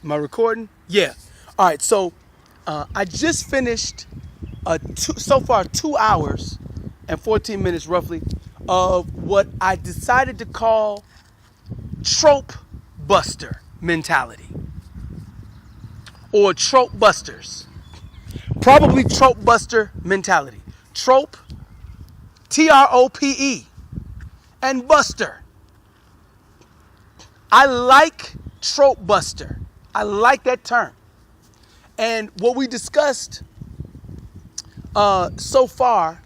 Am I recording? Yeah. All right. So I just finished so far 2 hours and 14 minutes roughly of what I decided to call trope buster mentality, or trope busters. Probably trope buster mentality. Trope, TROPE, and buster. I like trope buster. I like that term. And what we discussed so far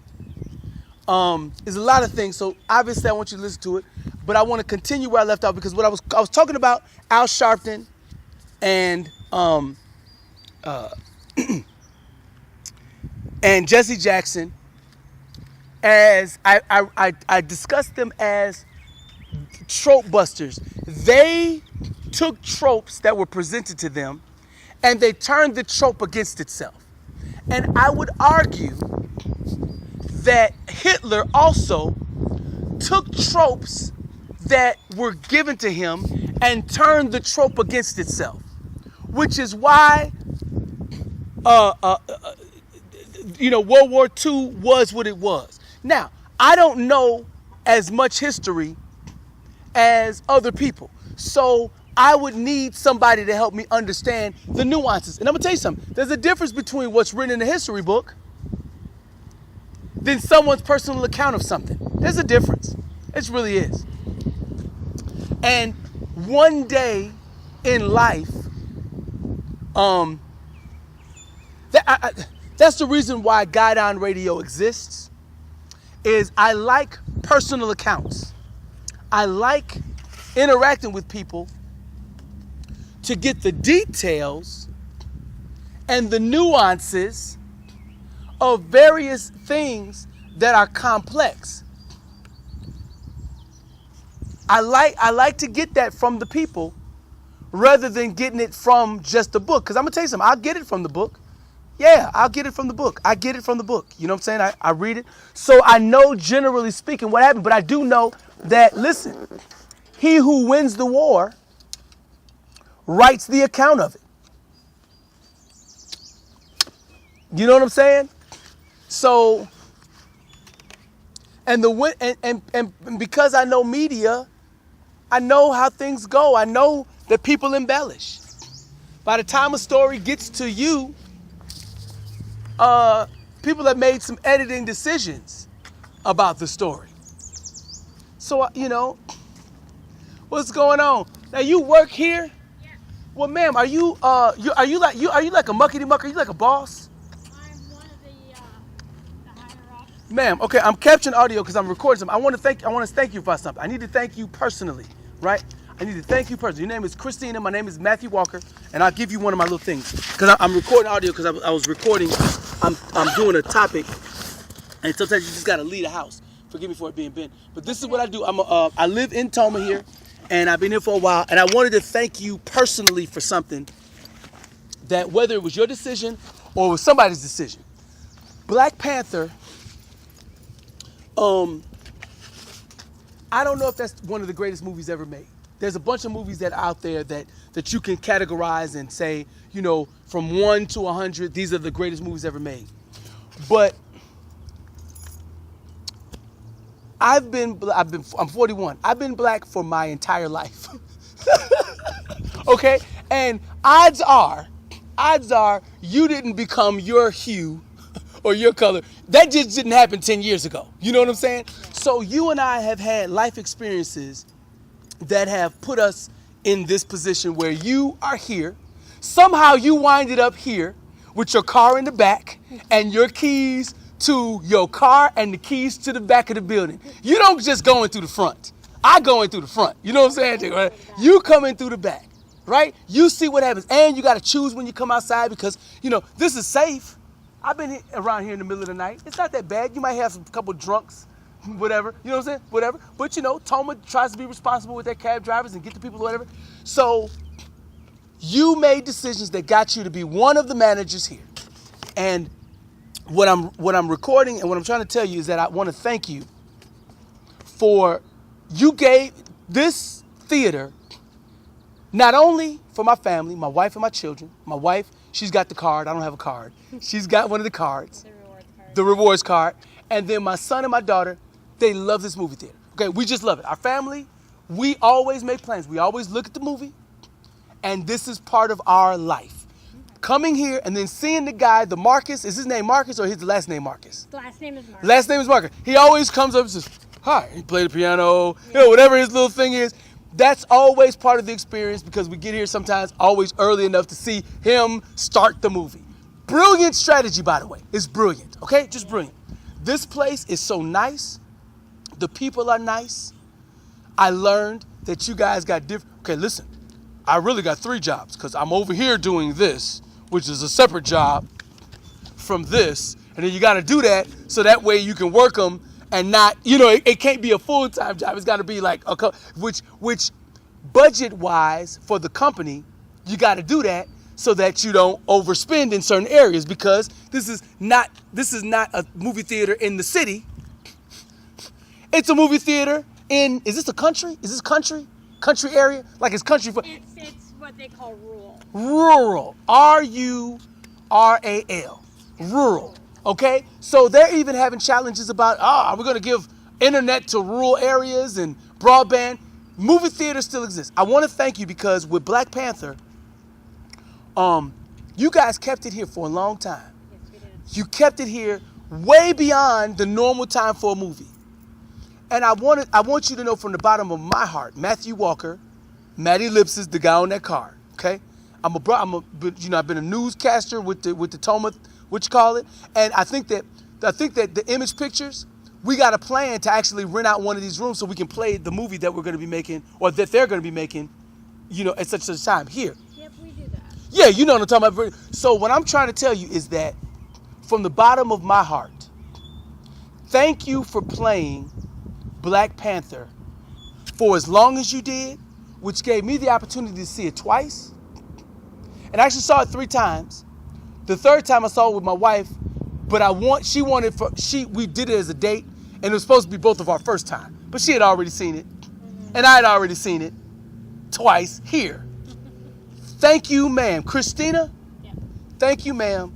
is a lot of things. So obviously I want you to listen to it, but I want to continue where I left off, because what I was talking about Al Sharpton and and Jesse Jackson, as I discussed them as trope busters. They took tropes that were presented to them and they turned the trope against itself. And I would argue that Hitler also took tropes that were given to him and turned the trope against itself, which is why World War II was what it was. Now, I don't know as much history as other people, so I would need somebody to help me understand the nuances. And I'm gonna tell you something. There's a difference between what's written in a history book than someone's personal account of something. There's a difference. It really is. And one day in life, that's the reason why Guide On Radio exists, is I like personal accounts. I like interacting with people to get the details and the nuances of various things that are complex. I like to get that from the people rather than getting it from just the book. Because I'm going to tell you something. I'll get it from the book. Yeah, I'll get it from the book. I get it from the book. You know what I'm saying? I read it. So I know, generally speaking, what happened. But I do know that, listen, he who wins the war writes the account of it. You know what I'm saying? So, and because I know media, I know how things go. I know that people embellish. By the time a story gets to you, people have made some editing decisions about the story. So, what's going on? Now, you work here? Yeah. Well, ma'am, are you like a muckety muck? Are you like a boss? I'm one of the higher ups. Ma'am, okay, I'm capturing audio because I'm recording something. I want to thank you for something. I need to thank you personally, right? I need to thank you personally. Your name is Christina. My name is Matthew Walker, and I'll give you one of my little things because I'm recording audio because I was recording. I'm doing a topic, and sometimes you just gotta leave the house. Forgive me for it being bent, but this is what I do. I live in Toma here, and I've been here for a while, and I wanted to thank you personally for something that, whether it was your decision or it was somebody's decision. Black Panther, I don't know if that's one of the greatest movies ever made. There's a bunch of movies that are out there that you can categorize and say, from 1 to 100, these are the greatest movies ever made. But I'm 41. I've been black for my entire life. Okay? And odds are you didn't become your hue or your color. That just didn't happen 10 years ago. You know what I'm saying? So you and I have had life experiences that have put us in this position where you are here. Somehow you winded up here with your car in the back and your keys to your car and the keys to the back of the building. You don't just go in through the front. I go in through the front. You know what I'm saying? Right? You come in through the back, right? You see what happens. And you got to choose when you come outside because, this is safe. I've been around here in the middle of the night. It's not that bad. You might have a couple drunks, whatever. You know what I'm saying? Whatever. But, Toma tries to be responsible with their cab drivers and get the people, whatever. So you made decisions that got you to be one of the managers here. And what I'm recording and what I'm trying to tell you is that I want to thank you for, you gave this theater Not only for my family, my wife and my children. My wife, she's got the card. I don't have a card. She's got one of the cards. The rewards card. The rewards card. And then my son and my daughter, they love this movie theater. Okay, we just love it. Our family, we always make plans. We always look at the movie, and this is part of our life. Coming here and then seeing the guy, the Marcus, is his name Marcus or his last name Marcus? The last name is Marcus. Last name is Marcus. He always comes up and says, hi. He played the piano, whatever his little thing is. That's always part of the experience because we get here sometimes always early enough to see him start the movie. Brilliant strategy, by the way. It's brilliant, okay? Just brilliant. This place is so nice. The people are nice. I learned that you guys got different. Okay, listen. I really got 3 jobs because I'm over here doing this, which is a separate job from this. And then you got to do that so that way you can work them and not, it can't be a full-time job. It's got to be like which budget-wise for the company, you got to do that so that you don't overspend in certain areas because this is not a movie theater in the city. It's a movie theater in, is this a country? Is this country? Country area? Like it's country for... It's what they call rural. Rural. RURAL. Rural. Okay? So they're even having challenges about, we're going to give internet to rural areas and broadband. Movie theaters still exist. I want to thank you because with Black Panther, you guys kept it here for a long time. Yes, we did. You kept it here way beyond the normal time for a movie. And I want you to know from the bottom of my heart, Matthew Walker, Ellipsis, the guy on that card, okay? I've been a newscaster with the Toma, and I think that the Image Pictures, we got a plan to actually rent out one of these rooms so we can play the movie that we're going to be making or that they're going to be making, at such a time here. Yep, we do that. Yeah, you know what I'm talking about. So what I'm trying to tell you is that from the bottom of my heart, thank you for playing Black Panther for as long as you did, which gave me the opportunity to see it twice. And I actually saw it 3 times. The 3rd time I saw it with my wife, but we did it as a date, and it was supposed to be both of our first time. But she had already seen it, and I had already seen it twice here. Thank you, ma'am. Christina, Yep. Thank you, ma'am,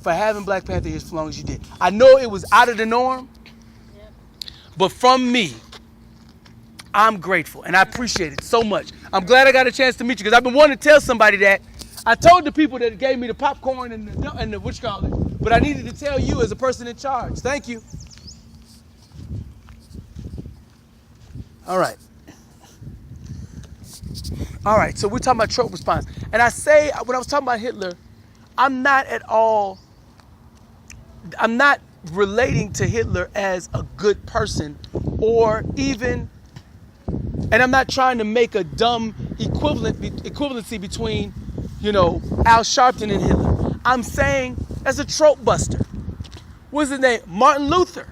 for having Black Panther here as long as you did. I know it was out of the norm, Yep. but from me, I'm grateful, and I appreciate it so much. I'm glad I got a chance to meet you, because I've been wanting to tell somebody that. I told the people that gave me the popcorn and the but I needed to tell you as a person in charge. Thank you. All right, so we're talking about trope response. And I say, when I was talking about Hitler, I'm not relating to Hitler as a good person or even, and I'm not trying to make a dumb equivalency between, Al Sharpton and Hitler. I'm saying as a trope buster. What's his name? Martin Luther,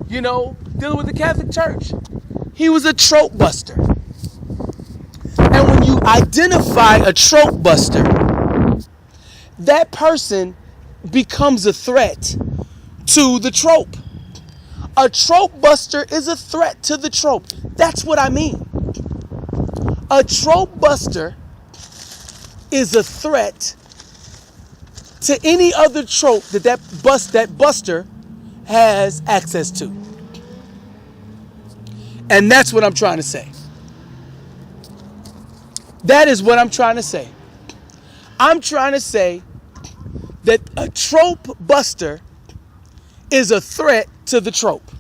dealing with the Catholic Church. He was a trope buster. And when you identify a trope buster, that person becomes a threat to the trope. A trope buster is a threat to the trope. That's what I mean. A trope buster is a threat to any other trope that buster has access to. And that's what I'm trying to say. That is what I'm trying to say. I'm trying to say that a trope buster is a threat to the trope.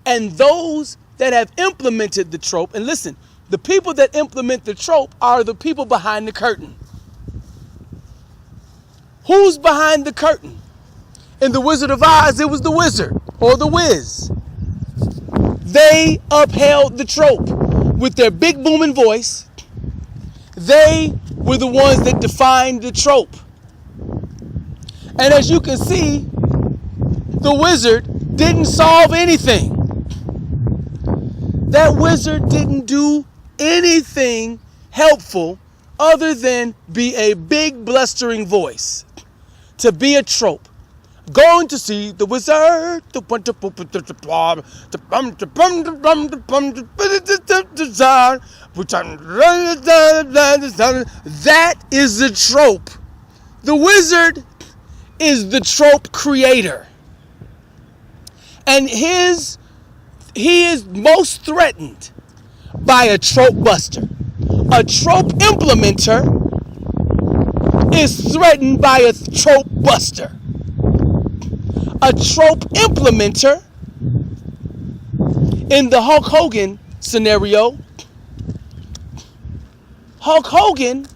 And those that have implemented the trope, and listen, the people that implement the trope are the people behind the curtain. Who's behind the curtain? In The Wizard of Oz, it was the wizard or the Wiz. They upheld the trope with their big booming voice. They were the ones that defined the trope. And as you can see, the wizard didn't solve anything. That wizard didn't do anything helpful other than be a big blustering voice, to be a trope. Going to see the wizard. That is the trope. The wizard is the trope creator. And he is most threatened by a trope buster. A trope implementer is threatened by a trope buster. A trope implementer in the Hulk Hogan scenario, Hulk Hogan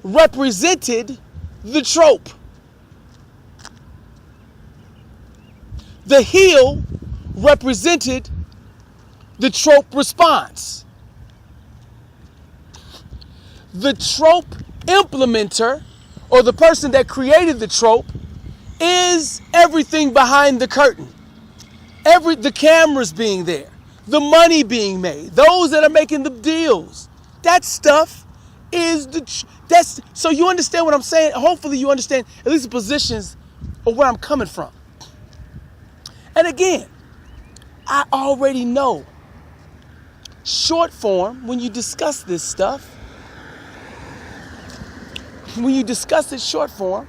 represented the trope. The heel represented the trope response. The trope implementer, or the person that created the trope, is everything behind the curtain. The cameras being there, the money being made, those that are making the deals. That stuff is so you understand what I'm saying? Hopefully you understand at least the positions of where I'm coming from. And again, I already know short form, when you discuss this stuff, when you discuss it short form,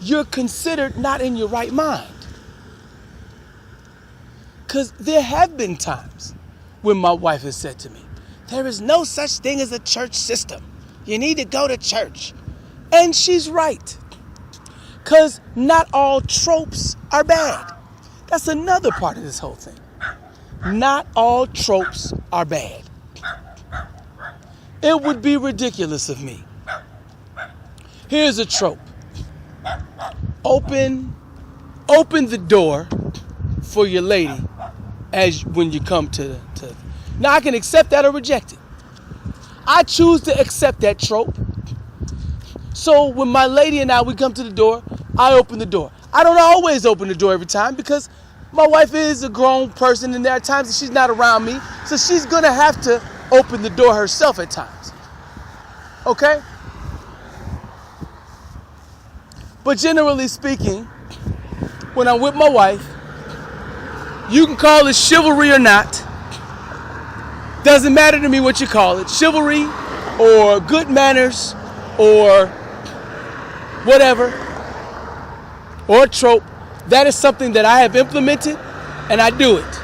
you're considered not in your right mind. Because there have been times when my wife has said to me, there is no such thing as a church system. You need to go to church. And she's right. Because not all tropes are bad. That's another part of this whole thing. Not all tropes are bad. It would be ridiculous of me. Here's a trope. Open the door for your lady when you come to. Now I can accept that or reject it. I choose to accept that trope. So when my lady and we come to the door, I open the door. I don't always open the door every time because my wife is a grown person and there are times that she's not around me. So she's going to have to open the door herself at times. Okay? But generally speaking, when I'm with my wife, you can call it chivalry or not. Doesn't matter to me what you call it. Chivalry or good manners or whatever. Or trope. That is something that I have implemented and I do it.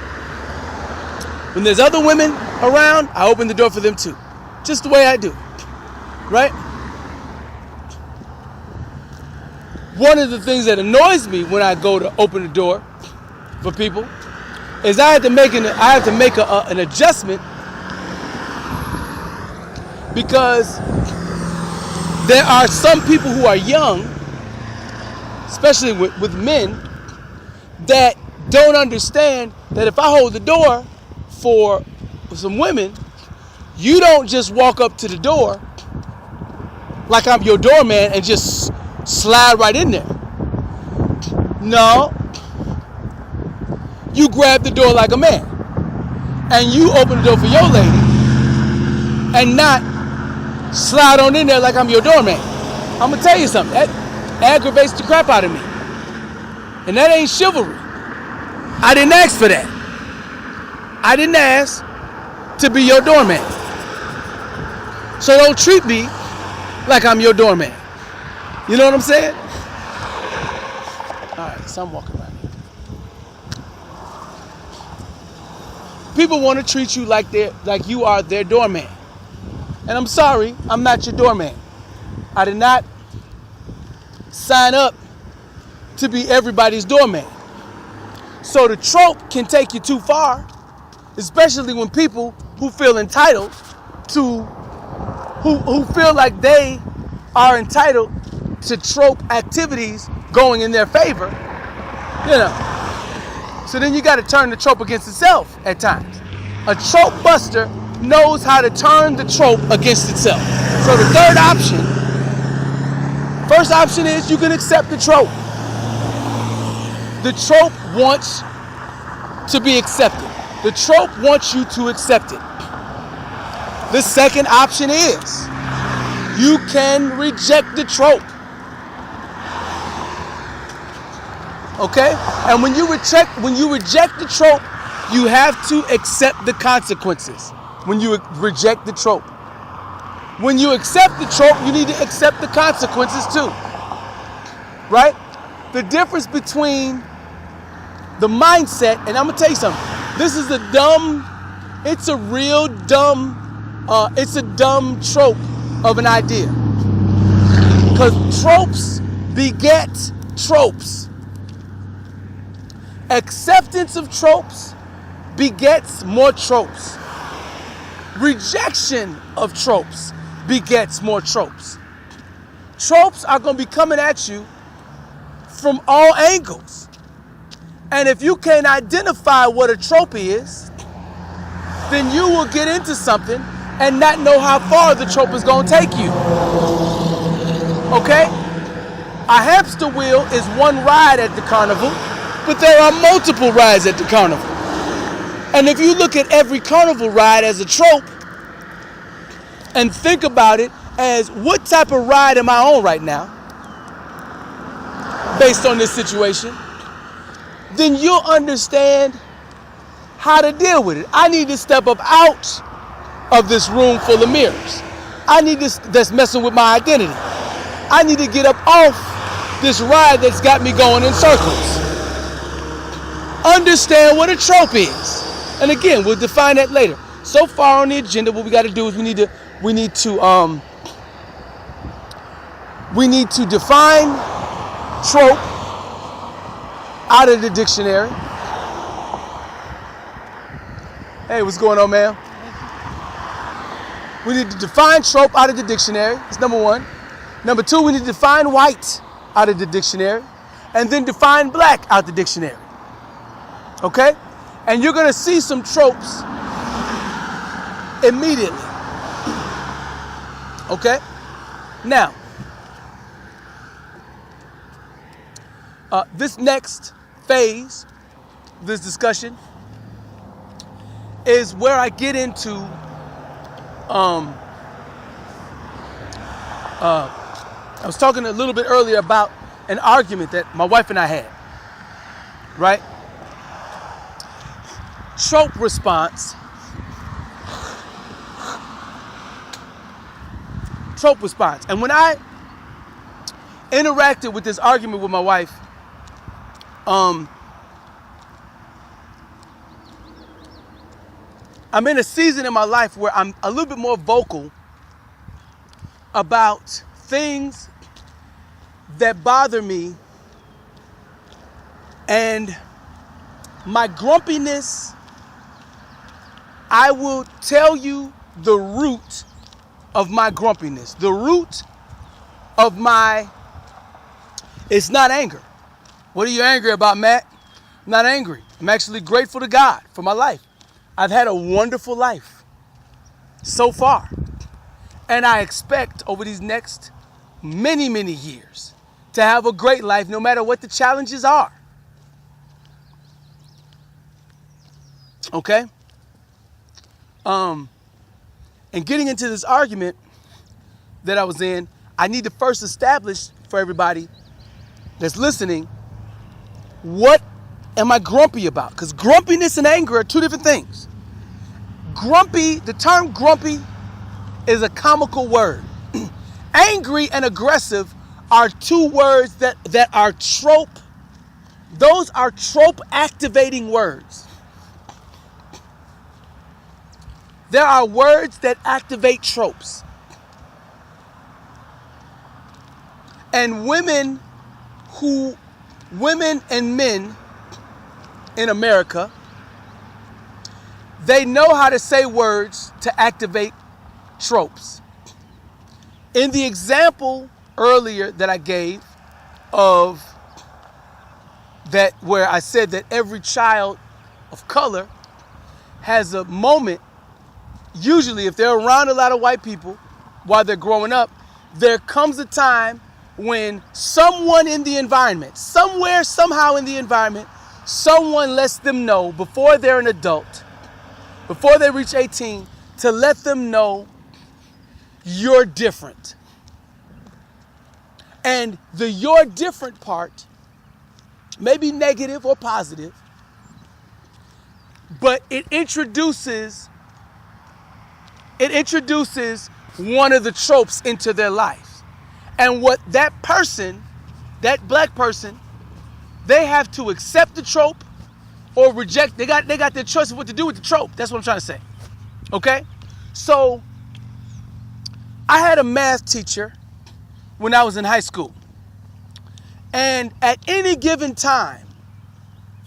When there's other women around, I open the door for them too. Just the way I do. Right? One of the things that annoys me when I go to open the door for people is I have to make an adjustment because there are some people who are young, especially with men, that don't understand that if I hold the door for some women, you don't just walk up to the door like I'm your doorman and just slide right in there. No. You grab the door like a man. And you open the door for your lady and not slide on in there like I'm your doorman. I'm going to tell you something. That aggravates the crap out of me. And that ain't chivalry. I didn't ask for that. I didn't ask to be your doorman. So don't treat me like I'm your doorman. You know what I'm saying? All right, so I'm walking around here. People want to treat you like you are their doorman. And I'm sorry, I'm not your doorman. I did not sign up to be everybody's doorman. So the trope can take you too far, especially when people who feel entitled to, who feel like they are entitled to trope activities going in their favor, you know. So then you got to turn the trope against itself at times. A trope buster knows how to turn the trope against itself. So the first option is you can accept the trope. The trope wants to be accepted. The trope wants you to accept it. The second option is you can reject the trope. Okay? And when you reject the trope, you have to accept the consequences. When you reject the trope. When you accept the trope, you need to accept the consequences too. Right? The difference between the mindset, and I'm gonna tell you something. This is a dumb trope of an idea. Because tropes beget tropes. Acceptance of tropes begets more tropes. Rejection of tropes begets more tropes. Tropes are going to be coming at you from all angles. And if you can't identify what a trope is, then you will get into something and not know how far the trope is going to take you. Okay? A hamster wheel is one ride at the carnival, but there are multiple rides at the carnival. And if you look at every carnival ride as a trope and think about it as what type of ride am I on right now based on this situation, then you'll understand how to deal with it. I need to step up out of this room full of mirrors. That's messing with my identity. I need to get up off this ride that's got me going in circles. Understand what a trope is. And again, we'll define that later. So far on the agenda, what we got to do is we need to define trope out of the dictionary. Hey, what's going on, man? We need to define trope out of the dictionary. That's number one. Number two, we need to define white out of the dictionary. And then define black out the dictionary. Okay? And you're going to see some tropes immediately. Okay? Now, this next phase, this discussion, is where I get into I was talking a little bit earlier about an argument that my wife and I had, right? Trope response. Trope response. And when I interacted with this argument with my wife, I'm in a season in my life where I'm a little bit more vocal about things that bother me, and my grumpiness, I will tell you the root of my grumpiness. The root of it's not anger. What are you angry about, Matt? I'm not angry. I'm actually grateful to God for my life. I've had a wonderful life so far. And I expect over these next many, many years to have a great life no matter what the challenges are. Okay? And getting into this argument that I was in, I need to first establish for everybody that's listening, what am I grumpy about? Because grumpiness and anger are two different things. The term grumpy is a comical word. Angry and aggressive are two words that are trope. Those are trope activating words. There are words that activate tropes. And women and men in America, they know how to say words to activate tropes. In the example earlier that I gave of that, where I said that every child of color has a moment, usually if they're around a lot of white people while they're growing up, there comes a time when someone in the environment, somewhere, somehow in the environment, someone lets them know before they're an adult, before they reach 18, to let them know you're different. And the you're different part maybe negative or positive, but it introduces one of the tropes into their life. And what that person, that black person, they have to accept the trope or reject. They got their choice of what to do with the trope. That's what I'm trying to say. Okay? So I had a math teacher when I was in high school. And at any given time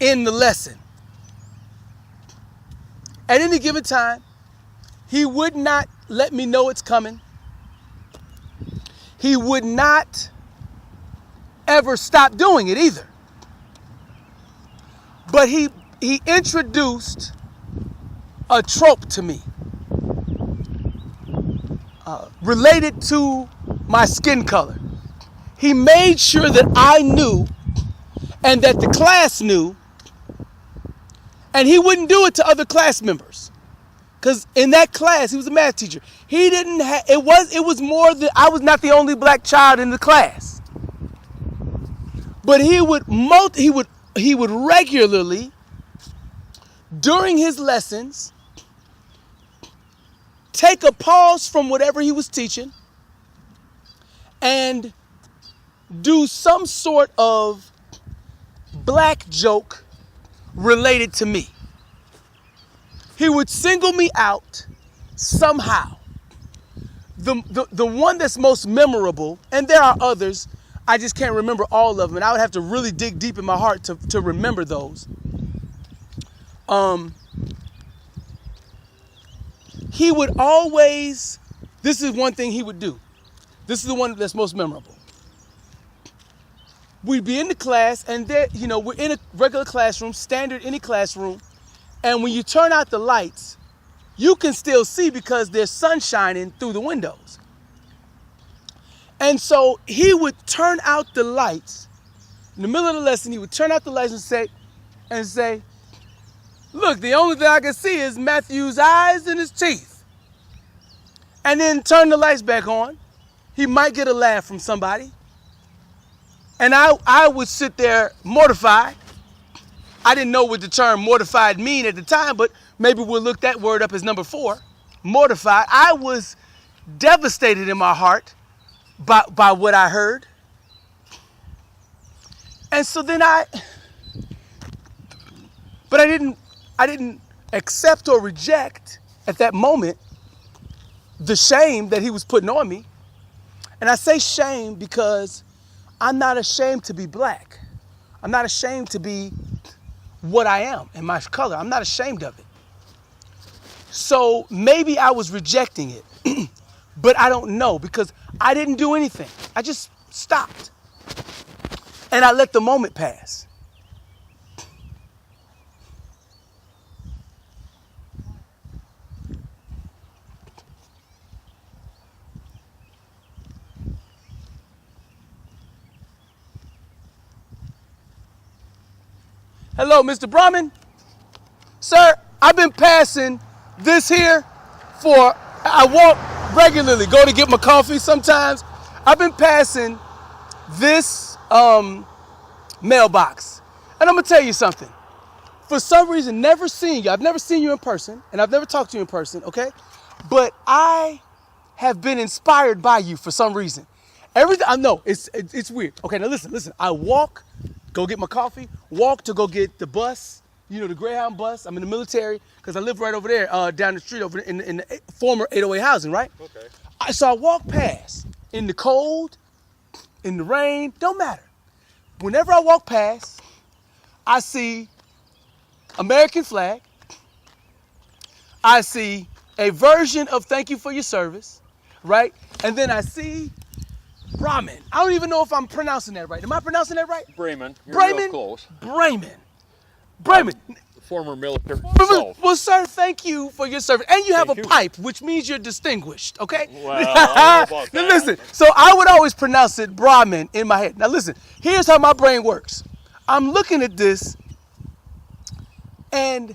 in the lesson, at any given time, he would not let me know it's coming. He would not ever stop doing it either. But he introduced a trope to me related to my skin color. He made sure that I knew and that the class knew, and he wouldn't do it to other class members. Because in that class, he was a math teacher. He didn't have, it was more that I was not the only black child in the class. But he would regularly, during his lessons, take a pause from whatever he was teaching and do some sort of black joke related to me. He would single me out somehow. The one that's most memorable, and there are others, I just can't remember all of them, and I would have to really dig deep in my heart to remember those. He would always, this is one thing he would do. This is the one that's most memorable. We'd be in the class, and there, we're in a regular classroom, standard any classroom, and when you turn out the lights, you can still see because there's sun shining through the windows. And so he would turn out the lights. In the middle of the lesson, he would turn out the lights and say, look, the only thing I can see is Matthew's eyes and his teeth. And then turn the lights back on. He might get a laugh from somebody. And I would sit there mortified. I didn't know what the term mortified mean at the time, but maybe we'll look that word up as number 4. Mortified. I was devastated in my heart by what I heard. And so then I didn't accept or reject at that moment the shame that he was putting on me. And I say shame because I'm not ashamed to be black. I'm not ashamed to be what I am and my color. I'm not ashamed of it. So maybe I was rejecting it, but I don't know because I didn't do anything. I just stopped and I let the moment pass. Hello, Mr. Braman. Sir, I've been passing this here I walk regularly, go to get my coffee sometimes. I've been passing this mailbox. And I'm gonna tell you something. For some reason, never seen you. I've never seen you in person, and I've never talked to you in person, okay? But I have been inspired by you for some reason. Everything, I know, it's weird. Okay, now listen. I walk, go get my coffee, walk to go get the bus, the Greyhound bus. I'm in the military because I live right over there, down the street over in the former 808 housing, right? Okay. So I walk past in the cold, in the rain, don't matter. Whenever I walk past, I see American flag. I see a version of thank you for your service, right? And then I see Braman. I don't even know if I'm pronouncing that right. Am I pronouncing that right? Braman. You're Braman? real close. Braman. Former military. Well, sir, thank you for your service. And you have a pipe, which means you're distinguished, okay? Well, I don't know about that. Now listen, so I would always pronounce it Braman in my head. Now listen, here's how my brain works. I'm looking at this, and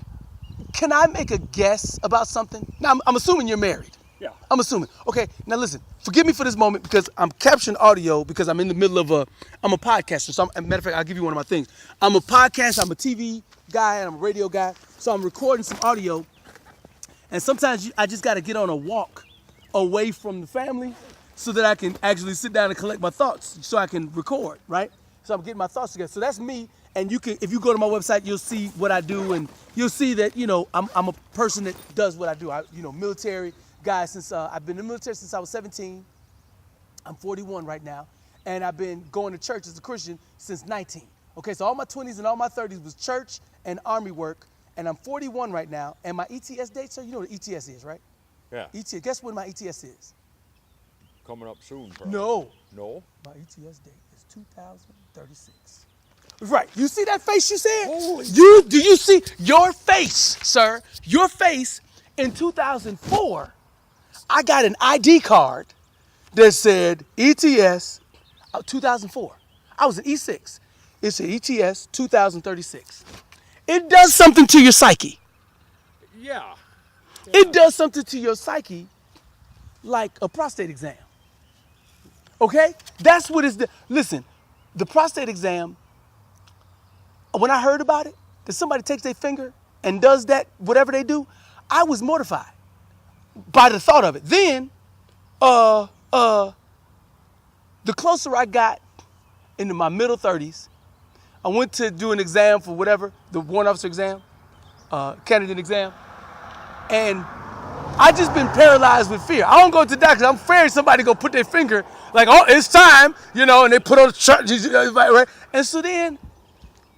can I make a guess about something? Now, I'm assuming you're married. Yeah. I'm assuming. Okay, now listen. forgive me for this moment because I'm capturing audio because I'm in the middle of I'm a podcaster. So, matter of fact, I'll give you one of my things. I'm a podcaster, I'm a TV guy, and I'm a radio guy. So I'm recording some audio. And sometimes I just got to get on a walk away from the family so that I can actually sit down and collect my thoughts so I can record, right? So I'm getting my thoughts together. So that's me. And you can, if you go to my website, you'll see what I do, and you'll see that, you know, I'm a person that does what I do. Military guy since I've been in the military since I was 17. I'm 41 right now, and I've been going to church as a Christian since 19. Okay, so all my 20s and all my 30s was church and army work, and I'm 41 right now. And my ETS date, sir, you know what ETS is, right? Yeah. ETS. Guess when my ETS is? Coming up soon, probably. No. No? My ETS date is 2036. Right. You see that face you said? Holy. Do you see your face, sir? Your face in 2004, I got an ID card that said ETS 2004. I was an E6. It said ETS 2036. It does something to your psyche. Yeah. It does something to your psyche like a prostate exam. Okay? That's what it's. Listen, the prostate exam, when I heard about it, that somebody takes their finger and does that, whatever they do, I was mortified by the thought of it. Then, the closer I got into my middle 30s, I went to do an exam for whatever, the warrant officer exam, candidate exam, and I just been paralyzed with fear. I don't go to the doctor. I'm afraid somebody go put their finger, like, oh, it's time, and they put on the chart, right? And so then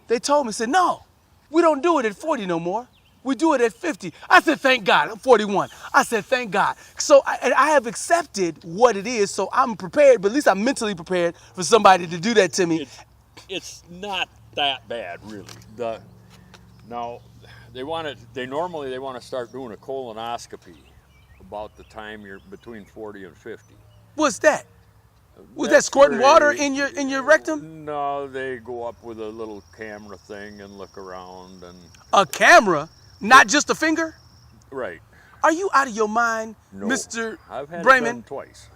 they told me, said, no, we don't do it at 40 no more. We do it at 50. I said, thank God. I'm 41. I said, thank God. So I have accepted what it is, so I'm prepared, but at least I'm mentally prepared for somebody to do that to me. It's not that bad, really. Now, they normally want to start doing a colonoscopy about the time you're between 40 and 50. What's that? Was that squirting water in your rectum? No, they go up with a little camera thing and look around and. A camera? Not just a finger? Right. Are you out of your mind, No. Mr. I've had Braman? it done twice.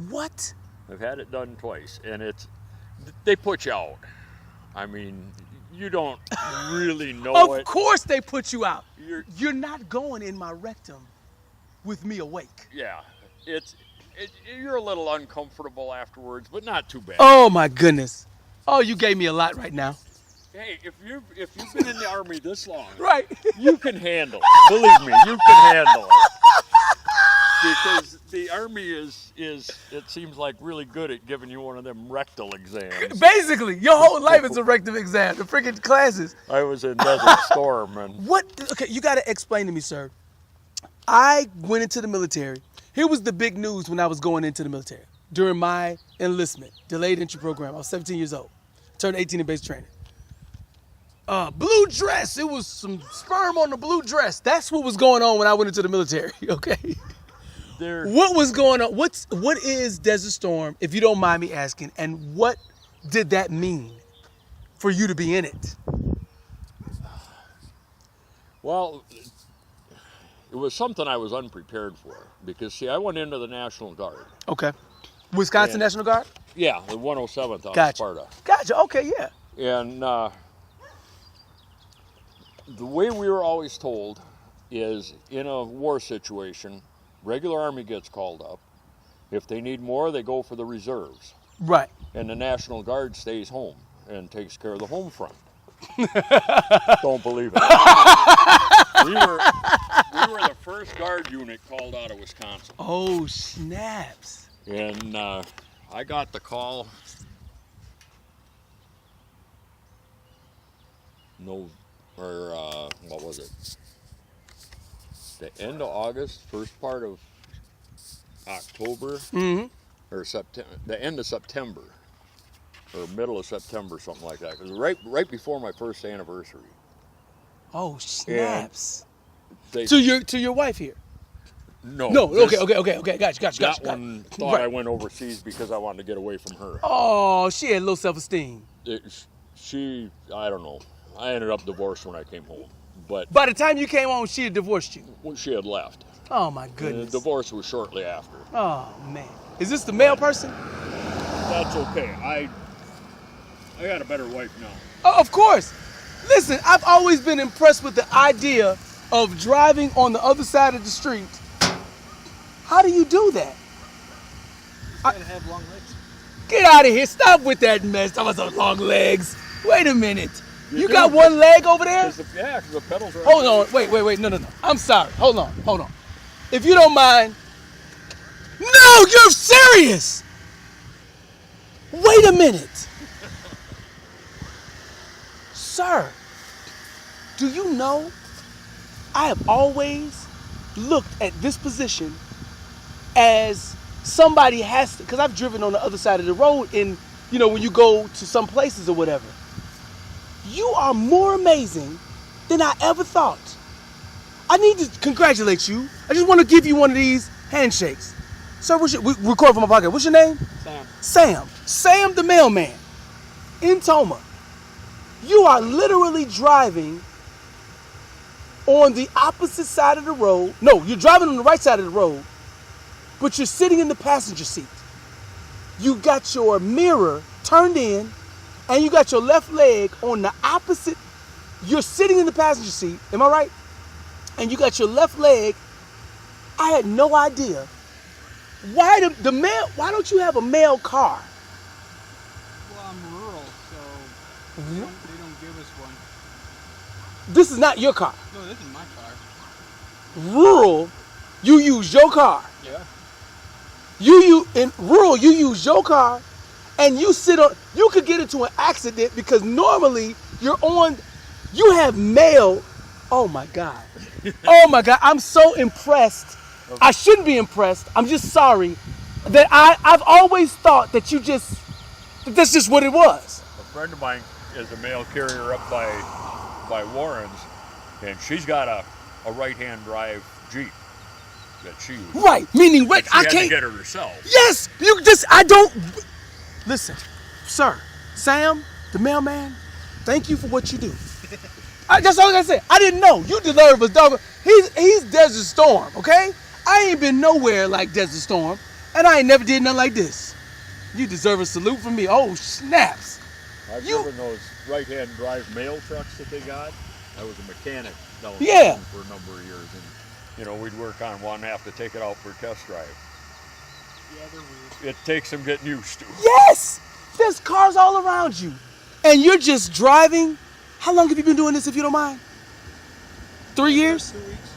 What? I've had it done twice, and they put you out. I mean, you don't really know it. Of course they put you out. You're not going in my rectum with me awake. Yeah, you're a little uncomfortable afterwards, but not too bad. Oh my goodness. Oh, you gave me a lot right now. Hey, if you've been in the Army this long, right, you can handle it. Believe me, you can handle it. Because the Army is it seems like really good at giving you one of them rectal exams. Basically, your whole life is a rectum exam. The freaking classes. I was in Desert Storm and. What? Okay, you got to explain to me, sir. I went into the military. Here was the big news when I was going into the military. During my enlistment, delayed entry program, I was 17 years old. Turned 18 in basic training. Blue dress. It was some sperm on the blue dress. That's what was going on when I went into the military. Okay. What was going on? What is Desert Storm, if you don't mind me asking, and what did that mean for you to be in it? Well, it was something I was unprepared for because, see, I went into the National Guard. Okay. Wisconsin National Guard? Yeah, the 107th out of Sparta. Gotcha. Okay, yeah. And the way we were always told is in a war situation, regular Army gets called up. If they need more, they go for the reserves. Right. And the National Guard stays home and takes care of the home front. Don't believe it. We were the first Guard unit called out of Wisconsin. Oh, snaps. And I got the call. What was it? The end of August, first part of October, or September, the end of September, or middle of September, something like that. It was right before my first anniversary. Oh, snaps. To your wife here? No. Okay. Gotcha. That one thought I went overseas because I wanted to get away from her. Oh, she had low self-esteem. I don't know. I ended up divorced when I came home. But By the time you came home, she had divorced you. she had left. Oh my And goodness. the divorce was shortly after. Oh man. Is this the male person? That's okay. I got a better wife now. Oh, of course. Listen, I've always been impressed with the idea of driving on the other side of the street. How do you do that? You gotta have long legs. Get out of here. Stop with that mess. Talking about some long legs. Wait a minute. You do, got one leg over there? Because the pedals are... Hold on. Wait. No. I'm sorry. Hold on. If you don't mind. No, you're serious. Wait a minute. Sir, do you know I have always looked at this position as somebody has to, because I've driven on the other side of the road in, when you go to some places or whatever. You are more amazing than I ever thought. I need to congratulate you. I just want to give you one of these handshakes. Sir, we record from my pocket. What's your name? Sam. Sam the mailman in Toma. You are literally driving on the opposite side of the road. No, you're driving on the right side of the road, but you're sitting in the passenger seat. You got your mirror turned in, and you got your left leg on the opposite. You're sitting in the passenger seat, am I right? And you got your left leg. I had no idea. Why don't you have a mail car? Well, I'm rural, so they don't give us one. This is not your car. No, this is my car. Rural, you use your car. Yeah. In rural, you use your car, and you sit on. You could get into an accident because normally you have mail. Oh my God. Oh my God. I'm so impressed. I shouldn't be impressed. I'm just sorry that I've always thought that that's just what it was. A friend of mine is a mail carrier up by Warren's, and she's got a right-hand drive Jeep that she uses. Right, meaning She I had can't to get her herself. Yes, listen, sir, Sam, the mailman, thank you for what you do. That's all I gotta say. I didn't know. You deserve a dog. He's Desert Storm, okay? I ain't been nowhere like Desert Storm, and I ain't never did nothing like this. You deserve a salute from me. Oh, snaps. I've driven those right-hand drive mail trucks that they got. I was a mechanic down Yeah. for a number of years, and we'd work on one, have to take it out for a test drive. Yeah, they're weird. It takes some getting used to. Yes, there's cars all around you, and you're just driving. How long have you been doing this, if you don't mind? 3 years? 2 weeks.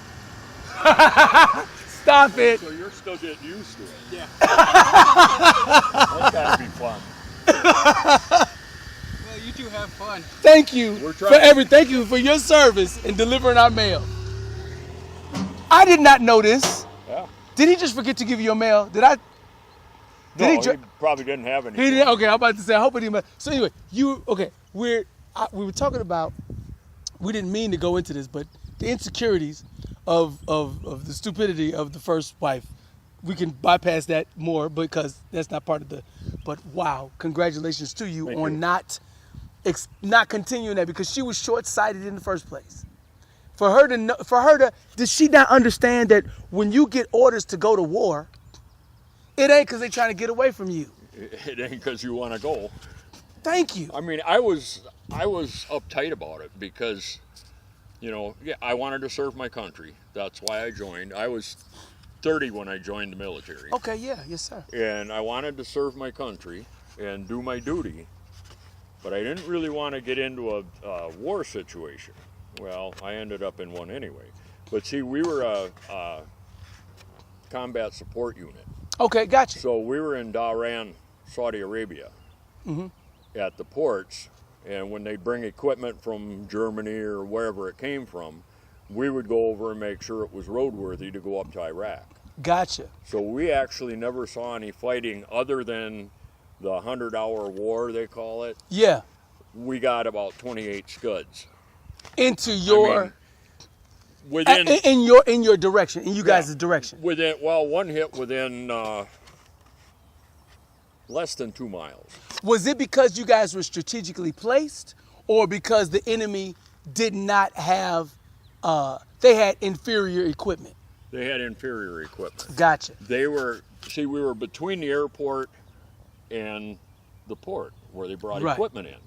Stop it. So you're still getting used to it. Yeah. That's gotta be fun. Well, you two have fun. Thank you We're for trying. Thank you for your service in delivering our mail. I did not know this. Yeah. Did he just forget to give you your mail? Did I? No, he he dr- probably didn't have any. He didn't. Okay, I'm about to say. I hope he didn't. So anyway, we were talking about. We didn't mean to go into this, but the insecurities of the stupidity of the first wife. We can bypass that more because that's not part of the. But wow, congratulations to you Thank on you. not continuing that because she was short-sighted in the first place. For her to, does she not understand that when you get orders to go to war, it ain't because they're trying to get away from you. It ain't because you want to go. Thank you. I mean, I was uptight about it because, I wanted to serve my country. That's why I joined. I was 30 when I joined the military. Okay, yeah, yes, sir. And I wanted to serve my country and do my duty, but I didn't really want to get into a war situation. Well, I ended up in one anyway. But see, we were a combat support unit. Okay, gotcha. So we were in Dhahran, Saudi Arabia, at the ports, and when they'd bring equipment from Germany or wherever it came from, we would go over and make sure it was roadworthy to go up to Iraq. Gotcha. So we actually never saw any fighting other than the 100-hour war, they call it. Yeah. We got about 28 scuds. Into your I mean, within in your direction, in you guys' direction. one hit within less than 2 miles. Was it because you guys were strategically placed, or because the enemy did not have they had inferior equipment. They had inferior equipment. Gotcha. We were between the airport and the port where they brought Right. equipment in.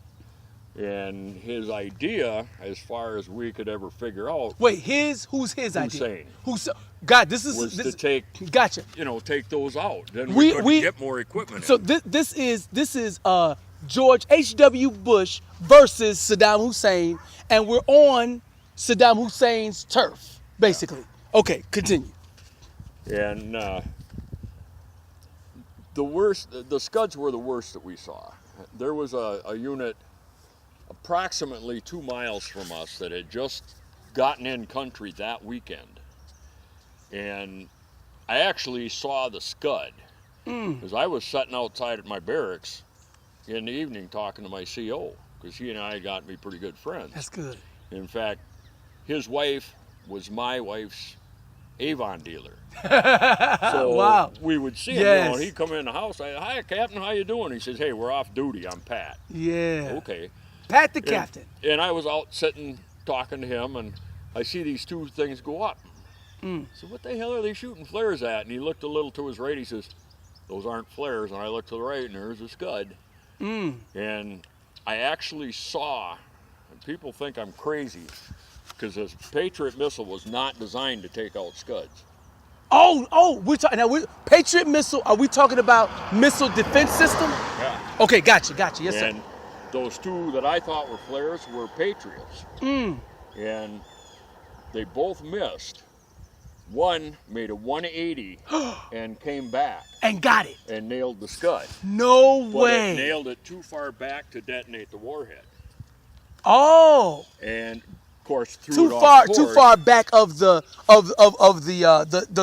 And his idea, as far as we could ever figure out, Wait, who's his idea? Hussein. God, this is was to take, Gotcha. Take those out. Then We- we couldn't we- get more equipment So in. this is George H.W. Bush versus Saddam Hussein, and we're on Saddam Hussein's turf, basically. Okay, continue. And the Scuds were the worst that we saw. There was a unit approximately 2 miles from us that had just gotten in country that weekend. And I actually saw the Scud because I was sitting outside at my barracks in the evening talking to my CO, because he and I got to be pretty good friends. That's good. In fact, his wife was my wife's Avon dealer. So Wow. we would see him, Yes. he'd come in the house. Hi, Captain, how you doing? He says, hey, we're off duty. I'm Pat. Yeah. Okay. Pat the captain. And I was out sitting talking to him, and I see these two things go up. So what the hell are they shooting flares at? And he looked a little to his right. He says, those aren't flares. And I looked to the right, and there's a Scud. And I actually saw, and people think I'm crazy, because this Patriot missile was not designed to take out Scuds. We're talking now. Patriot missile. Are we talking about missile defense system? Yeah. Okay, gotcha. Yes, And sir. those two that I thought were flares were Patriots. And they both missed. One made a 180 and came back And got it. and nailed the Scud. No But way. it nailed it too far back to detonate the warhead. Oh. And of course threw Too it far. off Too course. far back of the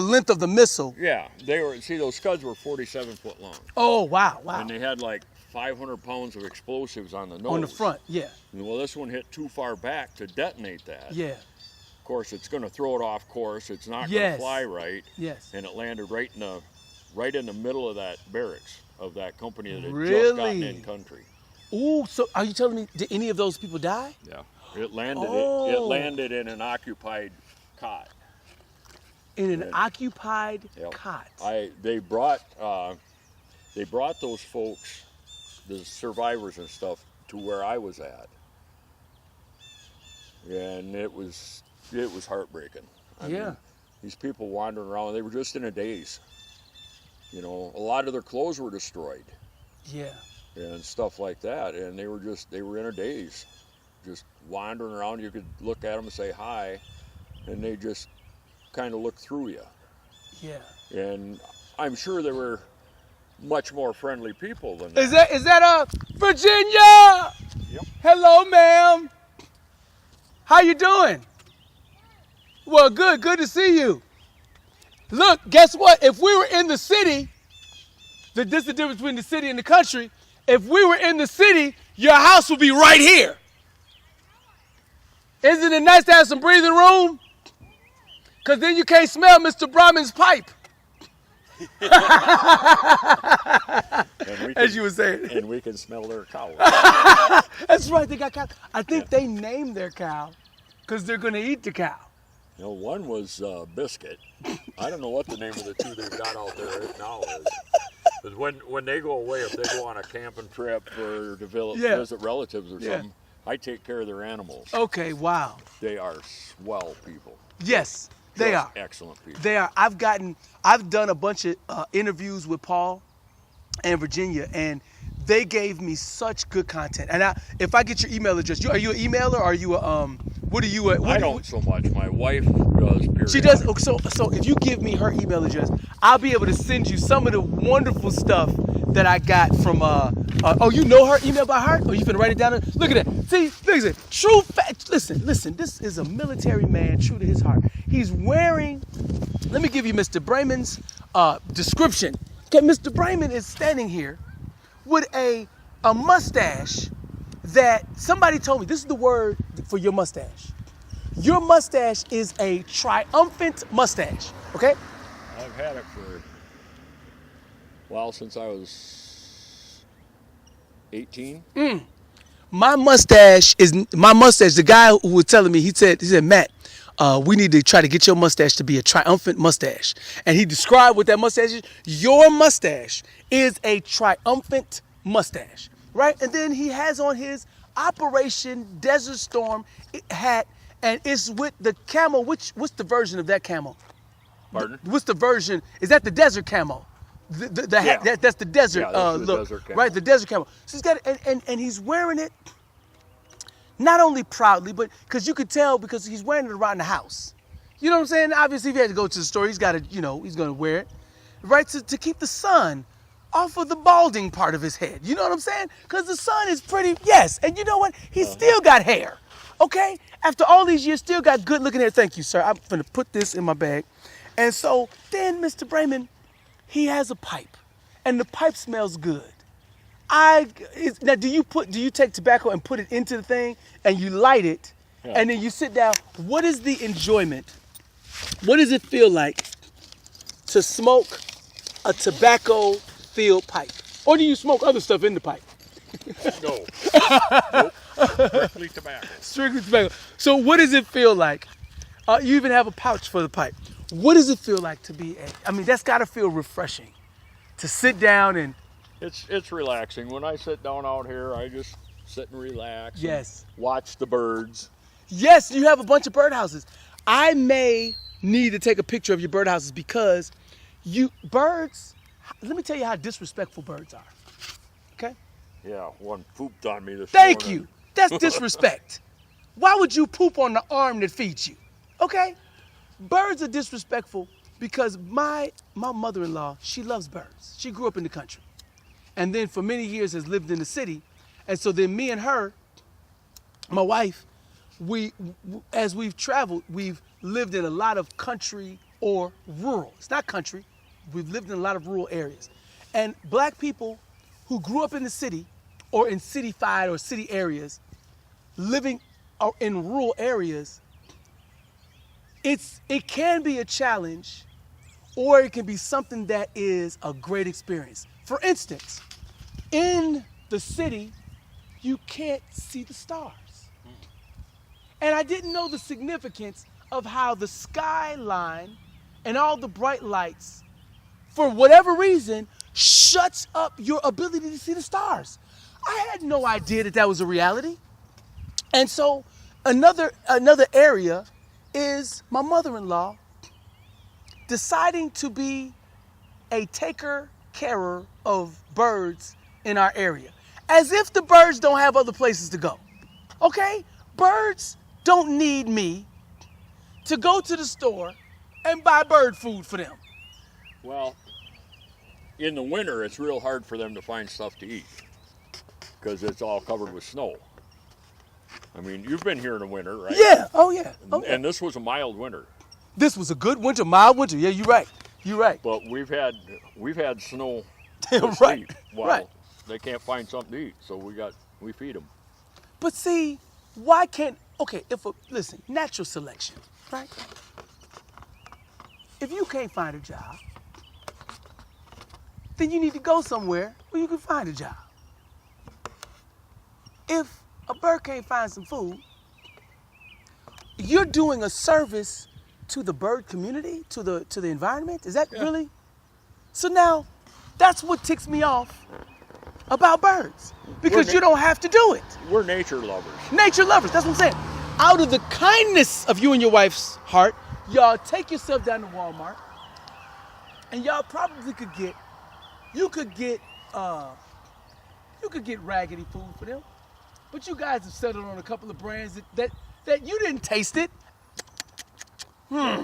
length of the missile. Yeah, those Scuds were 47 foot long. Oh wow. And they had like 500 pounds of explosives on the nose. On the front. Yeah. Well, this one hit too far back to detonate that. Yeah. Of course, it's going to throw it off course. It's not going Yes. to fly right. Yes. And it landed right in the middle of that barracks of that company that had just Really? gotten in country. Ooh. So are you telling me did any of those people die? Yeah. It landed. Oh. It landed in an occupied cot. In an occupied Yep. cot. They brought those folks, the survivors and stuff, to where I was at, and it was heartbreaking. I mean, these people wandering around, they were just in a daze. A lot of their clothes were destroyed Yeah. and stuff like that, and they were in a daze, just wandering around. You could look at them and say hi, and they just kind of look through you. Yeah. And I'm sure they were much more friendly people than that. Is that Virginia? Yep. Hello, ma'am. How you doing? Well, good to see you. Look, guess what? If we were in the city, this is the difference between the city and the country. If we were in the city, your house would be right here. Isn't it nice to have some breathing room? Because then you can't smell Mr. Braman's pipe. As you were saying. And we can smell their cow. That's right, they got cow. I think they named their cow because they're going to eat the cow. One was Biscuit. I don't know what the name of the two they've got out there now is. But when they go away, if they go on a camping trip or to visit relatives or something, I take care of their animals. Okay, wow. They are swell people. Yes, they Just are. excellent people. They are. I've done a bunch of interviews with Paul and Virginia, and they gave me such good content. And if I get your email address, are you an emailer or are you what are you? I don't so much. My wife does. She does. So if you give me her email address, I'll be able to send you some of the wonderful stuff that I got from. You know her email by heart? Oh, you finna write it down? Look at that. See, look at that. True fact. Listen. This is a military man, true to his heart. He's wearing. Let me give you Mr. Braman's description. Okay, Mr. Braman is standing here with a mustache that somebody told me. This is the word for your mustache. Your mustache is a triumphant mustache. Okay. I've had it since I was 18. My mustache. The guy who was telling me, he said, Matt, we need to try to get your mustache to be a triumphant mustache. And he described what that mustache is. Your mustache is a triumphant mustache, right? And then he has on his Operation Desert Storm hat, and it's with the camo. What's the version of that camo? Pardon? What's the version? Is that the desert camo? The hat, Yeah. that's the desert Yeah, that's the look, desert camo. right? The desert camo. So he's got it, and he's wearing it not only proudly, but because you could tell because he's wearing it around the house. You know what I'm saying? Obviously, if he had to go to the store, he's got to, he's going to wear it, right? To keep the sun off of the balding part of his head. You know what I'm saying? Because the sun is pretty, yes. And you know what? He's still got hair, okay? After all these years, still got good looking hair. Thank you, sir. I'm going to put this in my bag. And so then Mr. Braman, he has a pipe, and the pipe smells good. Now, do you take tobacco and put it into the thing, and you light it, and then you sit down? What is the enjoyment? What does it feel like to smoke a tobacco-filled pipe? Or do you smoke other stuff in the pipe? No. Nope. Strictly tobacco. Strictly tobacco. So what does it feel like? You even have a pouch for the pipe. What does it feel like to be that's got to feel refreshing. To sit down and... It's relaxing. When I sit down out here, I just sit and relax. Yes. And watch the birds. Yes, you have a bunch of birdhouses. I may need to take a picture of your birdhouses because birds, let me tell you how disrespectful birds are. Okay? Yeah, one pooped on me this Thank morning. you. That's disrespect. Why would you poop on the arm that feeds you? Okay? Birds are disrespectful because my mother-in-law, she loves birds. She grew up in the country. And then for many years has lived in the city. And so then me and her, my wife, as we've traveled, we've lived in a lot of country or rural. It's not country. We've lived in a lot of rural areas. And black people who grew up in the city or in city-fied or city areas, living in rural areas, it can be a challenge or it can be something that is a great experience. For instance, in the city, you can't see the stars. And I didn't know the significance of how the skyline and all the bright lights, for whatever reason, shuts up your ability to see the stars. I had no idea that was a reality. And so another area is my mother-in-law deciding to be a taker-carer of birds in our area. As if the birds don't have other places to go. Okay? Birds don't need me to go to the store and buy bird food for them. Well, in the winter, it's real hard for them to find stuff to eat because it's all covered with snow. I mean, you've been here in the winter, right? Yeah. Oh, yeah. Oh, yeah. And this was a mild winter. This was a good winter, mild winter. Yeah, you're right. You're right. But we've had snow Right. while Right. they can't find something to eat, so we feed them. But see, why can't, listen, natural selection, right? If you can't find a job, then you need to go somewhere where you can find a job. If a bird can't find some food, you're doing a service to the bird community, to the environment. Is that really? So now, that's what ticks me off about birds, because you don't have to do it. We're nature lovers. Nature lovers, that's what I'm saying. Out of the kindness of you and your wife's heart, y'all take yourself down to Walmart, and y'all probably could get raggedy food for them. But you guys have settled on a couple of brands that you didn't taste it.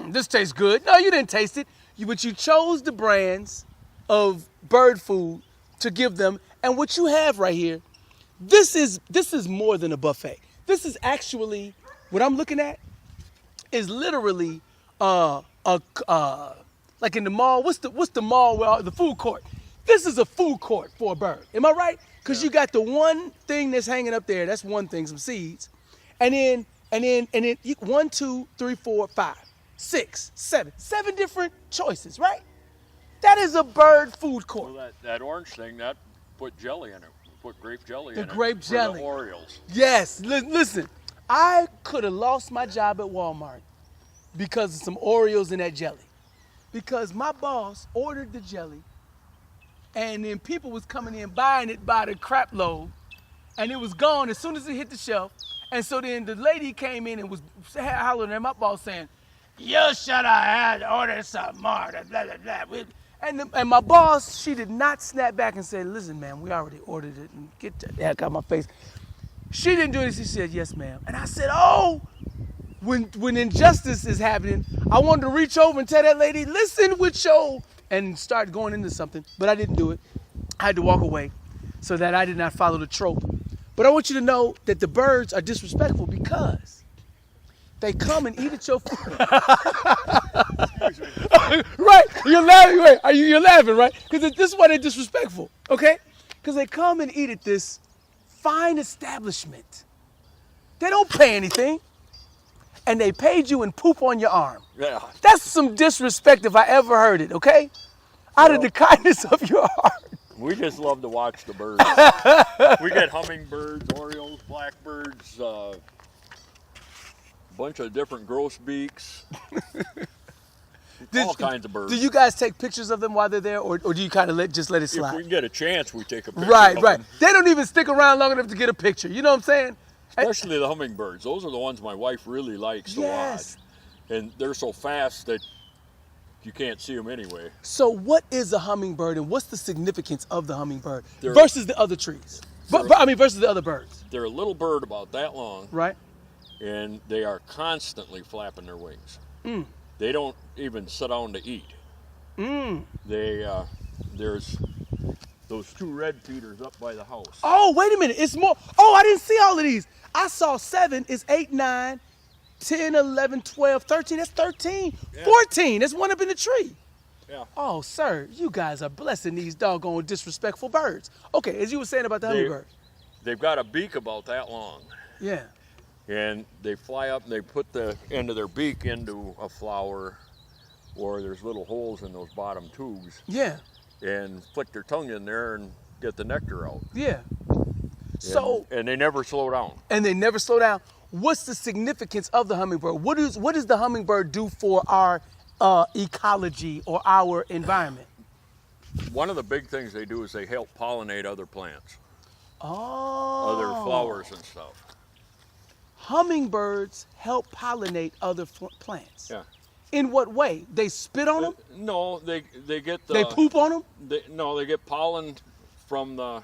This tastes good. No, you didn't taste it. But you chose the brands of bird food to give them. And what you have right here, this is more than a buffet. This is actually, what I'm looking at is literally like in the mall. What's the mall where the food court? This is a food court for a bird. Am I right? Because you got the one thing that's hanging up there. That's one thing, some seeds. And then 1, 2, 3, 4, 5, 6, 7. 7 different choices, right? That is a bird food court. Well, that orange thing, that put jelly in it. Put grape jelly in it. The grape jelly. For the Orioles. Yes, listen, I could have lost my job at Walmart because of some Oreos in that jelly. Because my boss ordered the jelly, and then people was coming in buying it by the crap load, and it was gone as soon as it hit the shelf. And so then the lady came in and was hollering at my boss saying, "You should have had ordered some more." Blah, blah, blah. And my boss, she did not snap back and say, "Listen, man, we already ordered it, and get the heck out of my face." She didn't do this. She said, "Yes, ma'am." And I said, "Oh, when injustice is happening, I wanted to reach over and tell that lady, listen with your," and start going into something, but I didn't do it. I had to walk away so that I did not follow the trope. But I want you to know that the birds are disrespectful because they come and eat at your food. Right, you're laughing, right? You're laughing, right? Because this is why they're disrespectful, okay? Because they come and eat at this fine establishment. They don't pay anything, and they paid you and poop on your arm. Yeah. That's some disrespect if I ever heard it, okay? Out of the kindness of your heart. We just love to watch the birds. We get hummingbirds, orioles, blackbirds, bunch of different grosbeaks, all kinds of birds. Do you guys take pictures of them while they're there, or do you kind of just let it If slide? we can get a chance, we take a picture. Right. of them. They don't even stick around long enough to get a picture. You know what I'm saying? Especially the hummingbirds. Those are the ones my wife really likes to Yes. watch. And they're so fast that you can't see them anyway. So what is a hummingbird, and what's the significance of the hummingbird They're- versus the other trees? Versus the other birds, They're a little bird about that long, right? and they are constantly flapping their wings. They don't even sit down to eat. There's those two red feeders up by the house. Oh, wait a minute. It's more. Oh, I didn't see all of these. I saw 7. It's 8, 9, 10, 11, 12, 13. That's 13. Yeah. 14. There's one up in the tree. Yeah. Oh, sir, you guys are blessing these doggone disrespectful birds. Okay, as you were saying about the hummingbird. They've got a beak about that long. Yeah. And they fly up and they put the end of their beak into a flower, or there's little holes in those bottom tubes, Yeah. and flick their tongue in there and get the nectar out. Yeah. So, And they never slow down. and they never slow down. What's the significance of the hummingbird? What does the hummingbird do for our ecology or our environment? One of the big things they do is they help pollinate other plants, Oh. other flowers and stuff. Hummingbirds help pollinate other plants. Yeah. In what way? They spit on them? No, they get the. They poop on them? They get pollen from the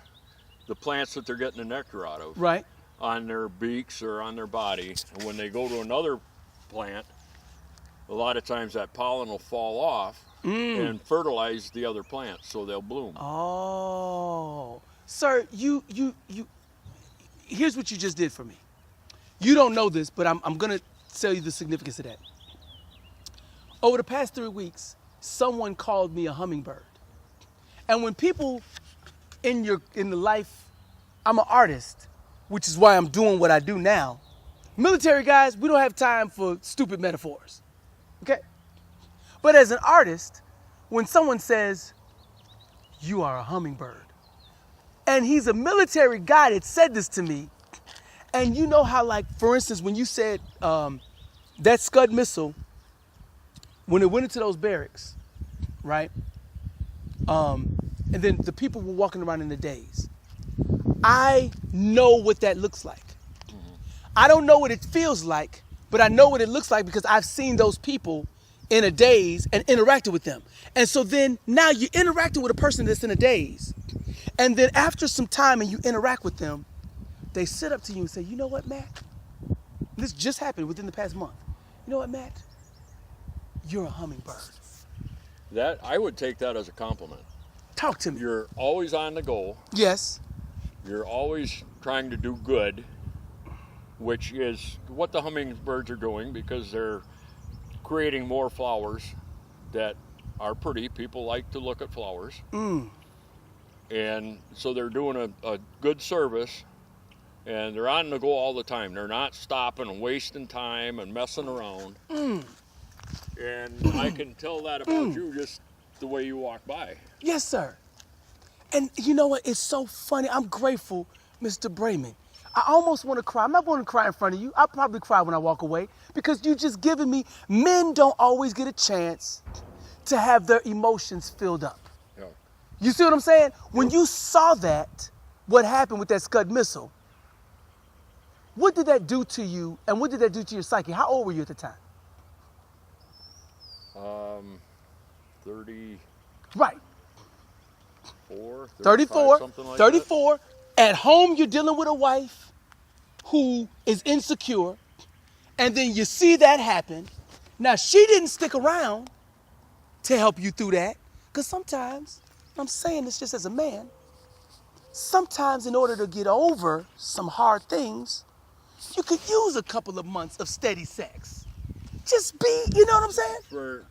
plants that they're getting the nectar out of. Right. On their beaks or on their body. And when they go to another plant, a lot of times that pollen will fall off and fertilize the other plants, so they'll bloom. Oh. Sir, you here's what you just did for me. You don't know this, but I'm going to tell you the significance of that. Over the past 3 weeks, someone called me a hummingbird. And when people in the life, I'm an artist, which is why I'm doing what I do now. Military guys, we don't have time for stupid metaphors. Okay? But as an artist, when someone says, "You are a hummingbird," and he's a military guy that said this to me, and you know how, like, for instance, when you said that Scud missile, when it went into those barracks, right? And then the people were walking around in the daze. I know what that looks like. I don't know what it feels like, but I know what it looks like because I've seen those people in a daze and interacted with them. And so then now you're interacting with a person that's in a daze. And then after some time and you interact with them, they sit up to you and say, "You know what, Matt? This just happened within the past month. You know what, Matt? You're a hummingbird." That I would take that as a compliment. Talk to me. You're always on the go. Yes. You're always trying to do good, which is what the hummingbirds are doing, because they're creating more flowers that are pretty. People like to look at flowers. And so they're doing a good service, and they're on the go all the time. They're not stopping and wasting time and messing around. And I can tell that about you just the way you walk by. Yes, sir. And you know what? It's so funny. I'm grateful, Mr. Braman. I almost want to cry. I'm not going to cry in front of you. I'll probably cry when I walk away because you just given me, men don't always get a chance to have their emotions filled up. Yeah. You see what I'm saying? When you saw that, what happened with that Scud missile, what did that do to you and what did that do to your psyche? How old were you at the time? 34, Right. 34, something like 34. At home, you're dealing with a wife who is insecure, and then you see that happen. Now, she didn't stick around to help you through that, because sometimes, I'm saying this just as a man, sometimes in order to get over some hard things, you could use a couple of months of steady sex. Just be, you know what I'm saying?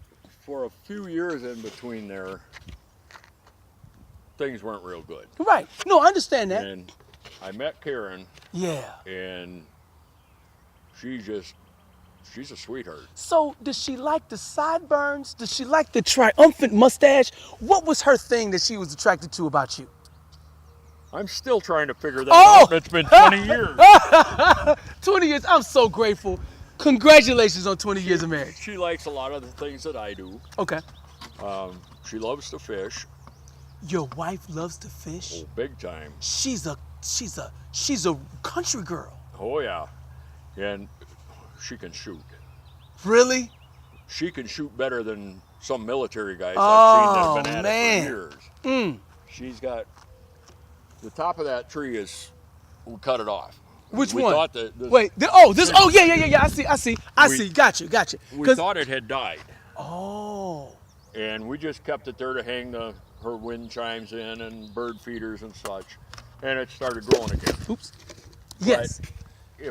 For a few years in between there, things weren't real good. Right. No, I understand that. And I met Karen, Yeah. and she's a sweetheart. So, does she like the sideburns? Does she like the triumphant mustache? What was her thing that she was attracted to about you? I'm still trying to figure that out. It's been 20 years. 20 years. I'm so grateful. Congratulations on 20 years of marriage. She likes a lot of the things that I do. Okay. She loves to fish. Your wife loves to fish? Oh, big time. She's a country girl. Oh yeah. And she can shoot. Really? She can shoot better than some military guys I've seen that have been at it for years. Mm. She's got, the top of that tree is, we cut it off. Which we one? Thought that Wait, yeah. I see. Gotcha. We thought it had died. Oh. And we just kept it there to hang her wind chimes in and bird feeders and such. And it started growing again. Oops. Yes.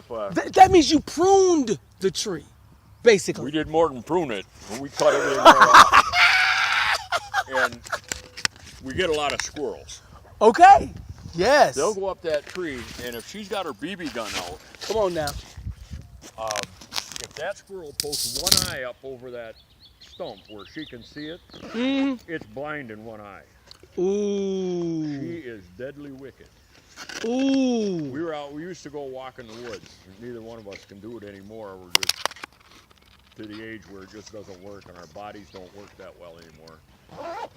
But if that means you pruned the tree, basically. we did more than prune it. We cut everything right off. And we get a lot of squirrels. Okay. Yes. They'll go up that tree, and if she's got her BB gun out, Come on now. if that squirrel pokes one eye up over that stump where she can see it, it's blind in one eye. Ooh. She is deadly wicked. Ooh. We used to go walk in the woods. Neither one of us can do it anymore. We're just to the age where it just doesn't work, and our bodies don't work that well anymore.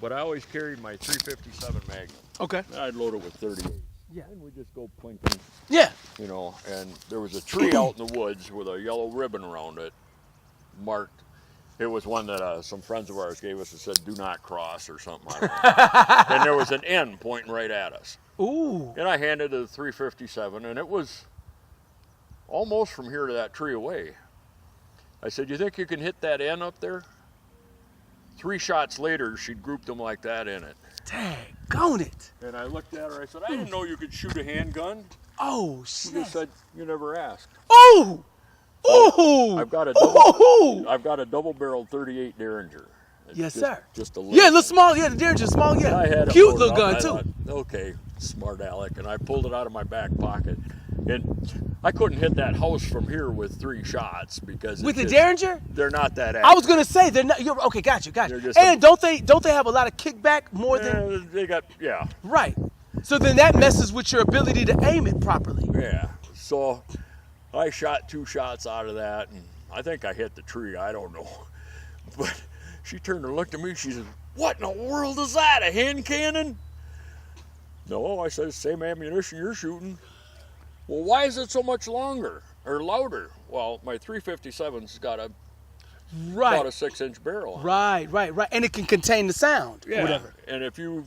But I always carried my 357 Magnum. Okay. And I'd load it with 38. Yeah. And we just go plinking. Yeah. You know, and there was a tree out in the woods with a yellow ribbon around it, marked. It was one that some friends of ours gave us that said, "Do not cross" or something like that. And there was an N pointing right at us. Ooh. And I handed it the 357, and it was almost from here to that tree away. I said, "You think you can hit that N up there?" 3 shots later, she'd grouped them like that in it. Daggone it. And I looked at her, I said, "I didn't know you could shoot a handgun." Oh, She shit. just said, "You never asked." Oh. Ooh. I've got a double-barreled 38 Derringer. It's Yes, just, sir. Just a little. Yeah, little small. Yeah, the Derringer small. Yeah. I had it Cute loaded little up, gun and I too. thought, okay, smart aleck, and I pulled it out of my back pocket. And I couldn't hit that house from here with 3 shots because With the Derringer? They're not that accurate. I was gonna say they're not. You're okay. Got you. They're just And don't they have a lot of kickback more than Yeah, they got right? So then that messes with your ability to aim it properly. yeah. So I shot 2 shots out of that, and I think I hit the tree. I don't know, but she turned and looked at me. She said, "What in the world is that? A hand cannon?" No, I said, "Same ammunition you're shooting." "Well, why is it so much longer or louder?" "Well, my 357's got about a 6-inch barrel on it." Right. And it can contain the sound. Yeah. Whatever. And if you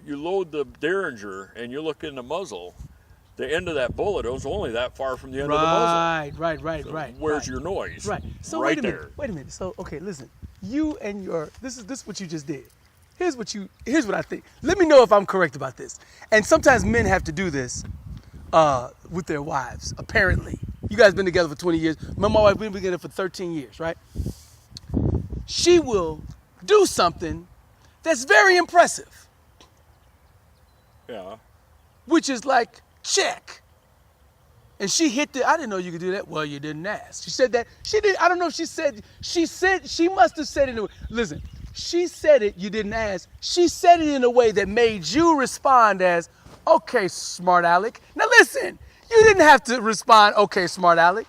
load the Derringer and you look in the muzzle, the end of that bullet is only that far from the end of the muzzle. Right. Where's your noise? Right. So right wait a minute. Wait a minute. So okay, listen. You and this is what you just did. Here's what I think. Let me know if I'm correct about this. And sometimes men have to do this with their wives, apparently. You guys been together for 20 years. My wife, we've been together for 13 years, right? She will do something that's very impressive, Yeah. which is like, check. And she hit I didn't know you could do that. Well, you didn't ask. She said that. She did. I don't know if she said, she must have said it. Listen, she said it, you didn't ask. She said it in a way that made you respond as, okay, smart Alec. Now listen, You didn't have to respond, okay, smart Alec.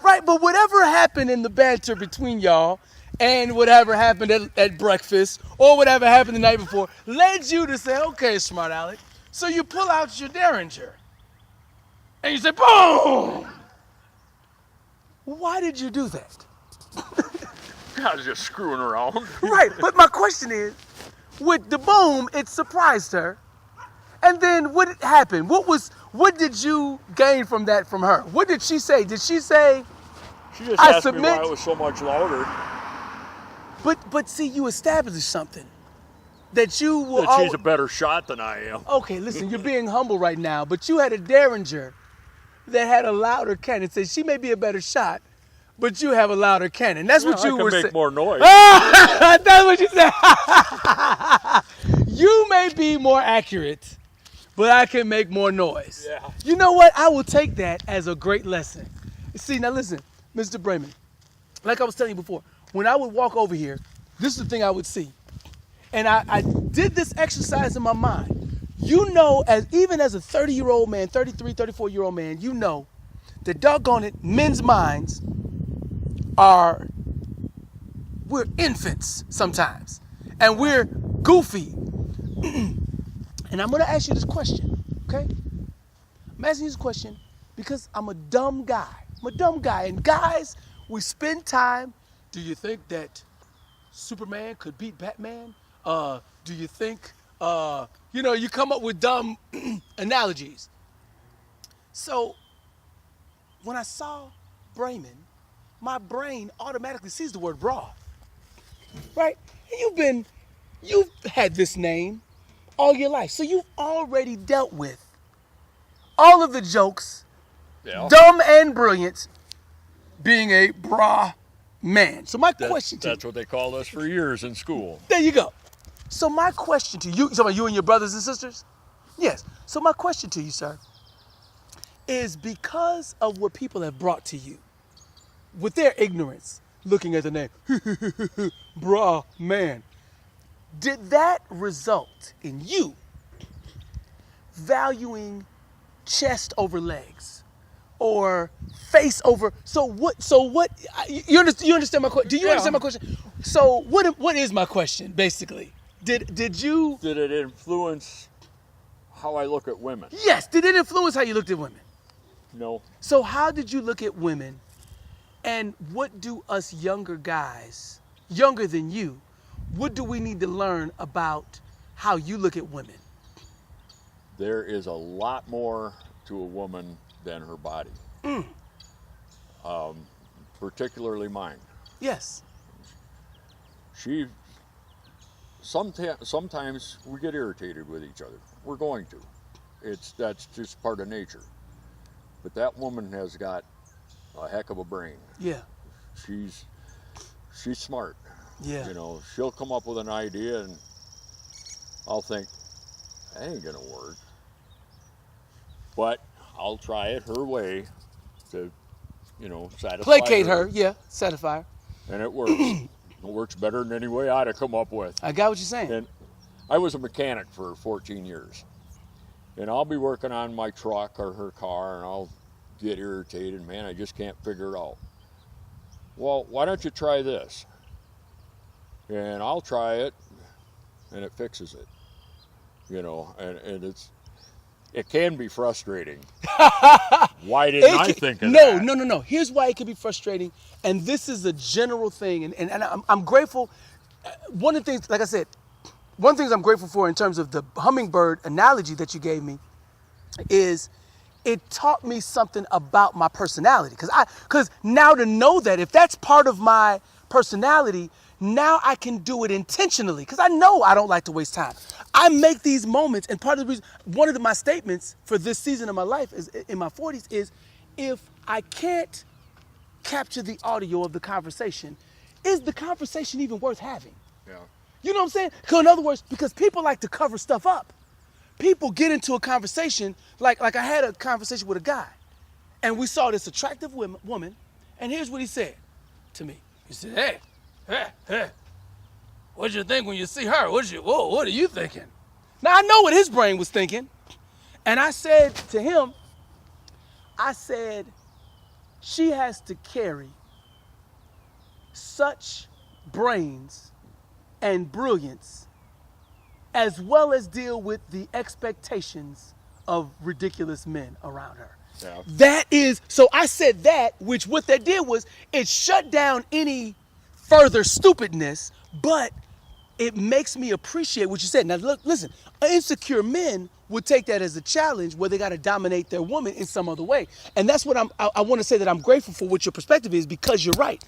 Right? But whatever happened in the banter between y'all and whatever happened at breakfast or whatever happened the night before led you to say, okay, smart Alec. So you pull out your Derringer and you say, boom! Why did you do that? I was just screwing around. Right, but my question is, with the boom, it surprised her. And then what happened? What did you gain from that from her? What did she say? Did she say, She just I asked me submit? why it was so much louder. But see, you established something. That you will That she's a better shot than I am. Okay, listen, you're being humble right now, but you had a Derringer that had a louder cannon. Said she may be a better shot, but you have a louder cannon. That's what you were saying. I can make more noise. That's what you said. You may be more accurate, but I can make more noise. Yeah. You know what? I will take that as a great lesson. See, now listen, Mr. Braman, like I was telling you before, when I would walk over here, this is the thing I would see. And I did this exercise in my mind. You know, even as a 30-year-old man, 33, 34-year-old man, you know that doggone it, men's minds we're infants sometimes. And we're goofy. And I'm going to ask you this question, okay? I'm asking you this question because I'm a dumb guy. I'm a dumb guy. And guys, we spend time. Do you think that Superman could beat Batman? Do you think, you come up with dumb analogies. So when I saw Braman, my brain automatically sees the word bra, right? And you've had this name all your life. So you've already dealt with all of the jokes, dumb and brilliant, being a bra man. So my question to you. That's what they called us for years in school. There you go. So my question to you, so you and your brothers and sisters? Yes. So my question to you, sir, is because of what people have brought to you, with their ignorance, looking at the name, bra man, did that result in you valuing chest over legs or face over? You understand my question? Do you understand my question? So what is my question basically? Did it influence how I look at women? Yes, did it influence how you looked at women? No. So how did you look at women, and what do us younger guys, younger than you, what do we need to learn about how you look at women? There is a lot more to a woman than her body. Particularly mine. Yes. Sometimes we get irritated with each other. We're going to. That's just part of nature. But that woman has got a heck of a brain. Yeah. She's smart. Yeah. She'll come up with an idea and I'll think, that ain't gonna work. But I'll try it her way to, satisfy Placate her, yeah, satisfy her. And it works. It works better than any way I'd have come up with. I got what you're saying. And I was a mechanic for 14 years. And I'll be working on my truck or her car and I'll get irritated. Man, I just can't figure it out. Well, why don't you try this? And I'll try it and it fixes it. And it can be frustrating. Why didn't I think of that? No. Here's why it can be frustrating. And this is a general thing. And I'm grateful. One of the things, like I said, one of the things I'm grateful for in terms of the hummingbird analogy that you gave me is it taught me something about my personality. Because now to know that if that's part of my personality, now I can do it intentionally. Because I know I don't like to waste time. I make these moments, and part of the reason, one of my statements for this season of my life is in my 40s is, if I can't capture the audio of the conversation, is the conversation even worth having? Yeah. You know what I'm saying? So in other words, because people like to cover stuff up. People get into a conversation, like I had a conversation with a guy, and we saw this attractive woman, and here's what he said to me. He said, hey, what'd you think when you see her? What are you thinking? Now I know what his brain was thinking, and I said to him, I said, she has to carry such brains and brilliance as well as deal with the expectations of ridiculous men around her. Yeah. That is, so I said that, which what that did was it shut down any further stupidness, but it makes me appreciate what you said. Now look, listen, insecure men would take that as a challenge where they got to dominate their woman in some other way. And that's what I want to say, that I'm grateful for what your perspective is, because you're right.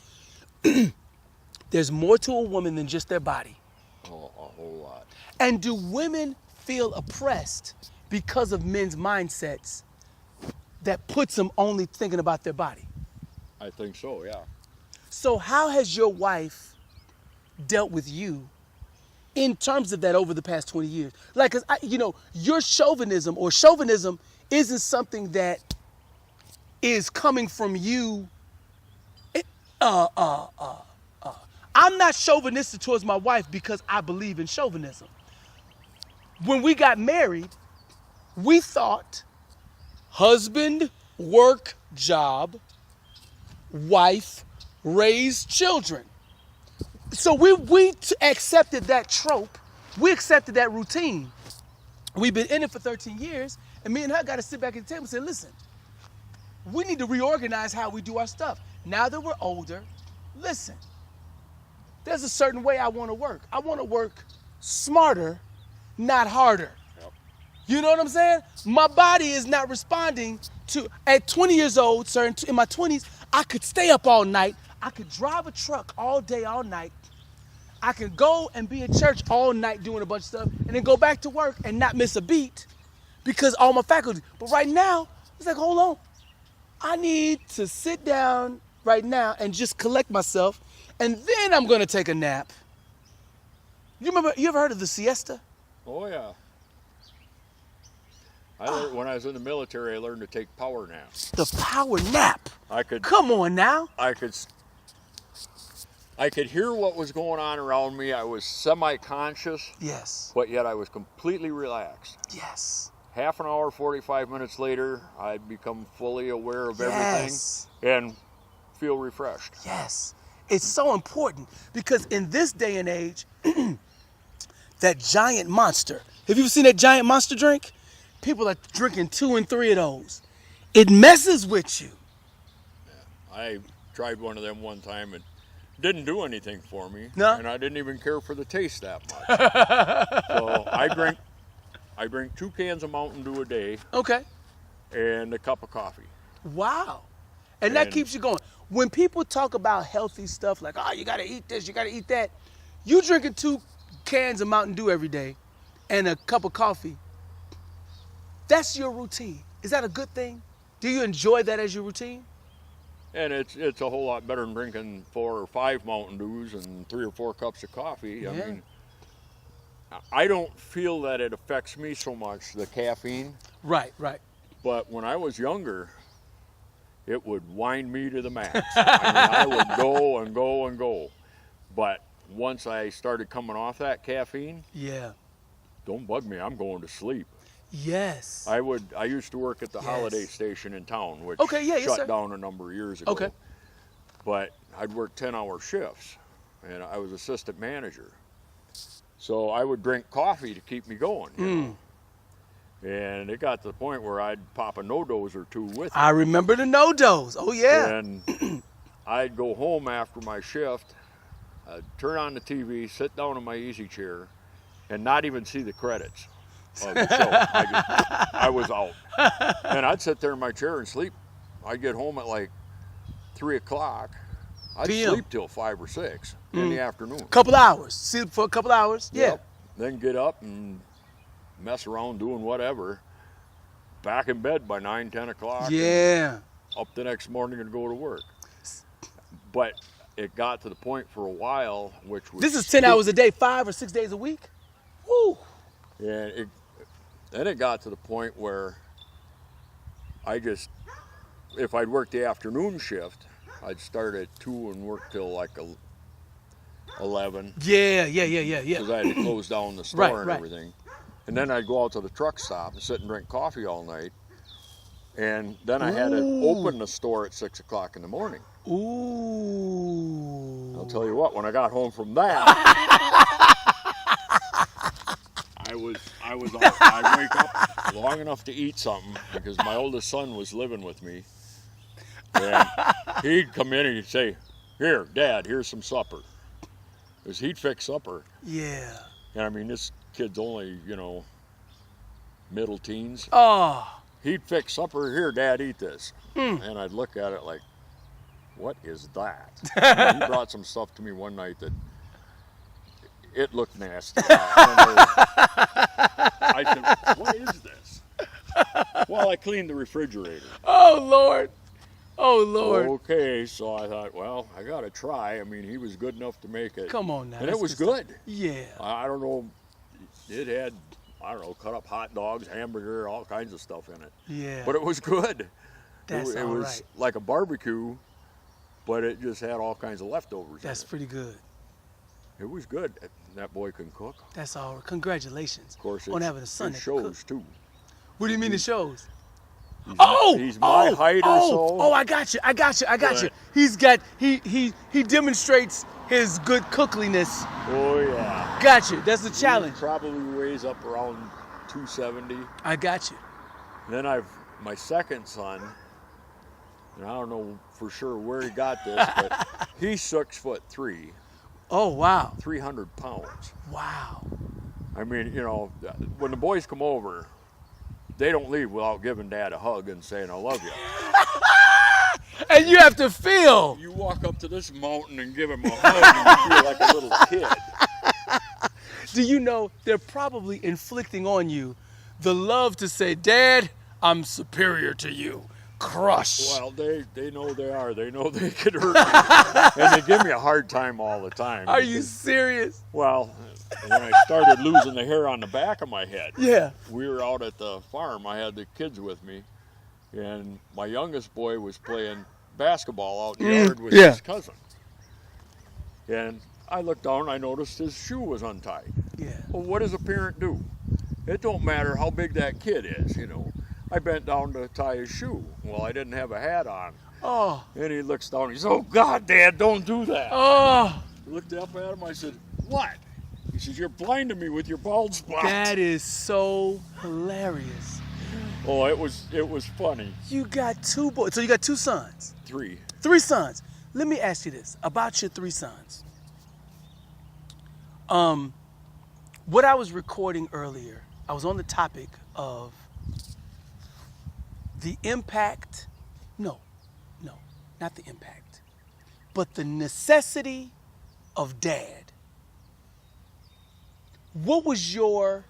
There's more to a woman than just their body. Oh, a whole lot. And do women feel oppressed because of men's mindsets that puts them only thinking about their body? I think so, yeah. So how has your wife dealt with you in terms of that over the past 20 years? Like, 'cause your chauvinism isn't something that is coming from you. I'm not chauvinistic towards my wife because I believe in chauvinism. When we got married, we thought husband, work, job, wife, raise children. So we accepted that trope. We accepted that routine. We've been in it for 13 years, and me and her got to sit back at the table and say, listen, we need to reorganize how we do our stuff. Now that we're older, listen, there's a certain way I want to work. I want to work smarter, not harder. Yep. You know what I'm saying? My body is not responding to, at 20 years old, sir, in my 20s, I could stay up all night. I could drive a truck all day, all night. I could go and be at church all night doing a bunch of stuff and then go back to work and not miss a beat because all my faculty. But right now, it's like, hold on. I need to sit down right now and just collect myself, and then I'm going to take a nap. You ever heard of the siesta? Oh, yeah. When I was in the military, I learned to take power naps. The power nap. I could Come on now. I could hear what was going on around me. I was semi-conscious, Yes. but yet I was completely relaxed. Yes. Half an hour, 45 minutes later, I'd become fully aware of Yes. everything and feel refreshed. Yes. It's so important because in this day and age, that giant monster. Have you ever seen that giant monster drink? People are drinking 2 and 3 of those. It messes with you. I tried one of them one time and didn't do anything for me. No? And I didn't even care for the taste that much. So I drink 2 cans of Mountain Dew a day Okay. and a cup of coffee. Wow. And that And- keeps you going. When people talk about healthy stuff like, oh, you got to eat this, you got to eat that, you drinking 2 cans of Mountain Dew every day and a cup of coffee, that's your routine. Is that a good thing? Do you enjoy that as your routine? And it's a whole lot better than drinking 4 or 5 Mountain Dews and 3 or 4 cups of coffee. I Yeah. mean, I don't feel that it affects me so much, the caffeine. Right, right. But when I was younger, it would wind me to the max. I mean, I would go and go and go. But once I started coming off that caffeine, Yeah. don't bug me, I'm going to sleep. Yes. I used to work at the Yes. Holiday Station in town, which Okay, yeah, yes, shut sir. down a number of years ago. Okay. But I'd work 10-hour shifts, and I was assistant manager. So I would drink coffee to keep me going. You know? And it got to the point where I'd pop a no-dose or 2 with it. I remember the no-dos. Oh, yeah. And I'd go home after my shift, I'd turn on the TV, sit down in my easy chair, and not even see the credits of the show. I was out. And I'd sit there in my chair and sleep. I'd get home at like 3 o'clock. I'd PM. sleep till 5 or 6 in the afternoon. Couple hours. Sleep for a couple hours. Yeah. Yep. Then get up and mess around doing whatever. Back in bed by 9, 10 o'clock. and Yeah. Up the next morning and go to work. But it got to the point for a while, which was... This is 10 hours a day, 5 or 6 days a week? Woo. And then it got to the point where if I'd work the afternoon shift, I'd start at 2 and work till like 11. Yeah. Because I had to close down the store Right, and right. everything. And then I'd go out to the truck stop and sit and drink coffee all night. And then I had to open the store at 6 o'clock in the morning. Ooh. I'll tell you what, when I got home from that, I wake up long enough to eat something because my oldest son was living with me. And he'd come in and he'd say, "Here, Dad, here's some supper." Because he'd fix supper. Yeah. And I mean, this kid's only, middle teens. Oh. He'd fix supper. "Here, Dad, eat this." And I'd look at it like, what is that? And he brought some stuff to me one night that it looked nasty. I said, "What is this?" "Well, I cleaned the refrigerator." Oh, Lord. Oh, Lord. Okay, so I thought, well, I got to try. I mean, he was good enough to make it. Come on now. And it was good. Yeah. I don't know. It had, cut up hot dogs, hamburger, all kinds of stuff in it. Yeah. But it was good. That's it all was right. like a barbecue, but it just had all kinds of leftovers. That's in it. pretty good. It was good. That boy can cook. That's all right. Congratulations. Of course, on having a son it that can cook. shows too. What do you mean it shows? He's my height or so. Oh, I got you. But- He demonstrates his good cookliness. Oh yeah. Got you. That's the challenge. He probably weighs up around 270. I got you. Then my second son, and I don't know for sure where he got this, but he's 6'3", Oh, wow. 300 pounds. Wow. I mean, when the boys come over, they don't leave without giving Dad a hug and saying, "I love you." And you have to feel. You walk up to this mountain and give him a hug and you feel like a little kid. Do you know they're probably inflicting on you the love to say, "Dad, I'm superior to you." Crush. Well, they know they are. They know they could hurt me. And they give me a hard time all the time. Are you serious? Well, when I started losing the hair on the back of my head, Yeah. we were out at the farm. I had the kids with me, and my youngest boy was playing basketball out in the yard with his cousin. And I looked down and I noticed his shoe was untied. Yeah. Well, what does a parent do? It don't matter how big that kid is, I bent down to tie his shoe. Well, I didn't have a hat on. Oh. And he looks down and he says, "Oh, God, Dad, don't do that." Oh. I looked up at him. I said, "What?" He says, "You're blinding me with your bald spot." That is so hilarious. Oh, it was funny. You got two boys. So you got two sons. 3. 3 sons. Let me ask you this about your 3 sons. What I was recording earlier, I was on the topic of the impact, no, not the impact, but the necessity of dad. What was your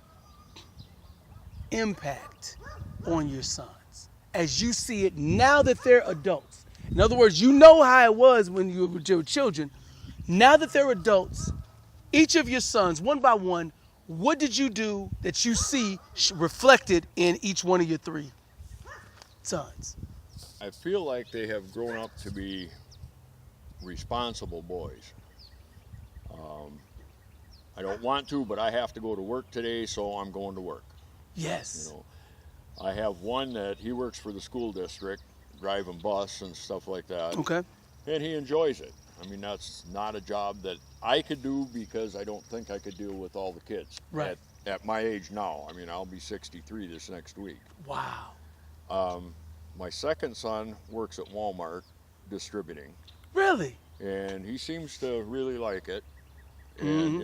impact on your sons as you see it now that they're adults? In other words, you know how it was when you were with your children. Now that they're adults, each of your sons, one by one, what did you do that you see reflected in each one of your 3 sons? I feel like they have grown up to be responsible boys. I don't want to, but I have to go to work today, so I'm going to work. Yes. I have one that he works for the school district, driving bus and stuff like that. Okay. And he enjoys it. I mean, that's not a job that I could do because I don't think I could deal with all the kids. Right. At my age now. I mean, I'll be 63 this next week. Wow. My second son works at Walmart distributing. Really? And he seems to really like it. And,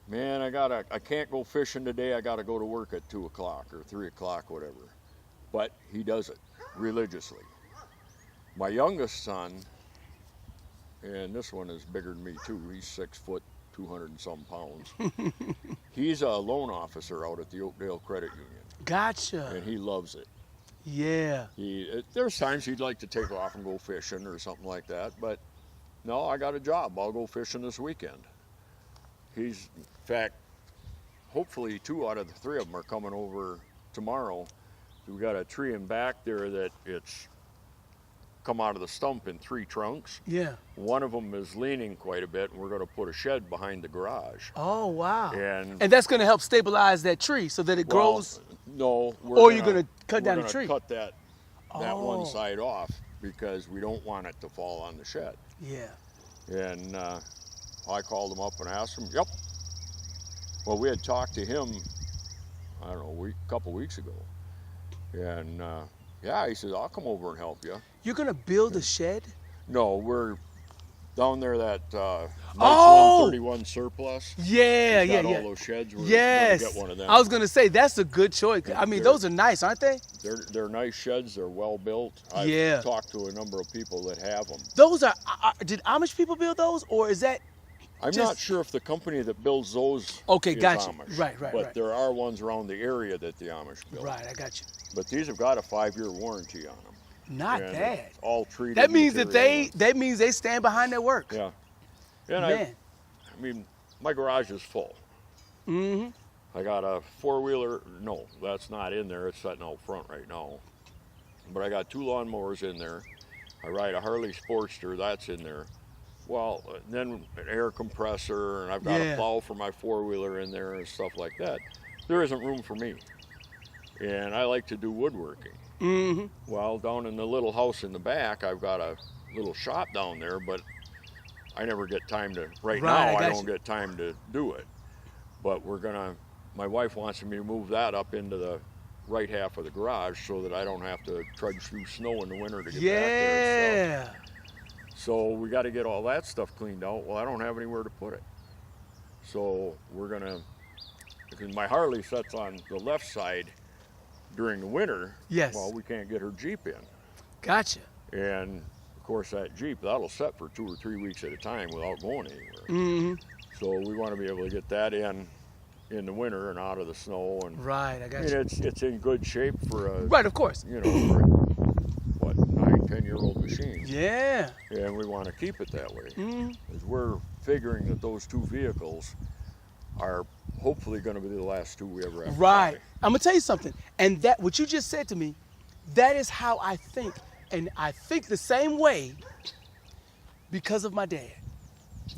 man, I can't go fishing today. I got to go to work at 2 o'clock or 3 o'clock, whatever. But he does it religiously. My youngest son, and this one is bigger than me too. He's 6 foot, 200 and some pounds. He's a loan officer out at the Oakdale Credit Union. Gotcha. And he loves it. Yeah. There's times he'd like to take off and go fishing or something like that, but no, I got a job. I'll go fishing this weekend. In fact, hopefully 2 out of the 3 of them are coming over tomorrow. We got a tree in back there that it's come out of the stump in 3 trunks. Yeah. One of them is leaning quite a bit, and we're going to put a shed behind the garage. Oh, wow. And that's going to help stabilize that tree so that it grows? No. Or you're going to cut down the tree? Cut that that one Oh. side off because we don't want it to fall on the shed. Yeah. And I called him up and asked him, yep. Well, we had talked to him, I don't know, a couple weeks ago. And yeah, he says, I'll come over and help you. You're gonna build a shed? No, we're down there that nice Oh! 131 surplus. Yeah, He's got yeah, all yeah. those sheds. We're Yes. gonna get one of them. I was gonna say that's a good choice. I mean, those are nice, aren't they? They're nice sheds. They're well built. I've Yeah. talked to a number of people that have them. Those are. Did Amish people build those, or is that? I'm Just- not sure if the company that builds those Okay, is gotcha. Amish. Right, But right. there are ones around the area that the Amish build. Right, I got you. But these have got a 5-year warranty on them. Not And bad. it's all treated. That means that material. that means they stand behind their work. Yeah. And Man. I mean, my garage is full. Mm-hmm. I got a 4-wheeler. No, that's not in there. It's sitting out front right now. But I got 2 lawnmowers in there. I ride a Harley Sportster. That's in there. Well, then an air compressor, and I've got Yeah. a plow for my 4-wheeler in there and stuff like that. There isn't room for me. And I like to do woodworking. Mm-hmm. Well, down in the little house in the back, I've got a little shop down there, but I never get time to, Right, now I I got don't you. get time to do it. But my wife wants me to move that up into the right half of the garage so that I don't have to trudge through snow in the winter to get back there. Yeah. So we got to get all that stuff cleaned out. Well, I don't have anywhere to put it. So we're gonna, because my Harley sits on the left side during the winter. Yes. Well, we can't get her Jeep in. Gotcha. And of course that Jeep, that'll set for 2 or 3 weeks at a time without going anywhere. Mm-hmm. So we want to be able to get that in the winter and out of the snow. And Right, I I got mean, you. it's in good shape for a, Right, of course. you know, for a, what, 9-10-year-old machine. Yeah. And we want to keep it that way. Mm-hmm. Because we're figuring that those 2 vehicles are hopefully going to be the last 2 we ever have. to Right. buy. I'm gonna tell you something. And that what you just said to me, that is how I think. And I think the same way because of my dad.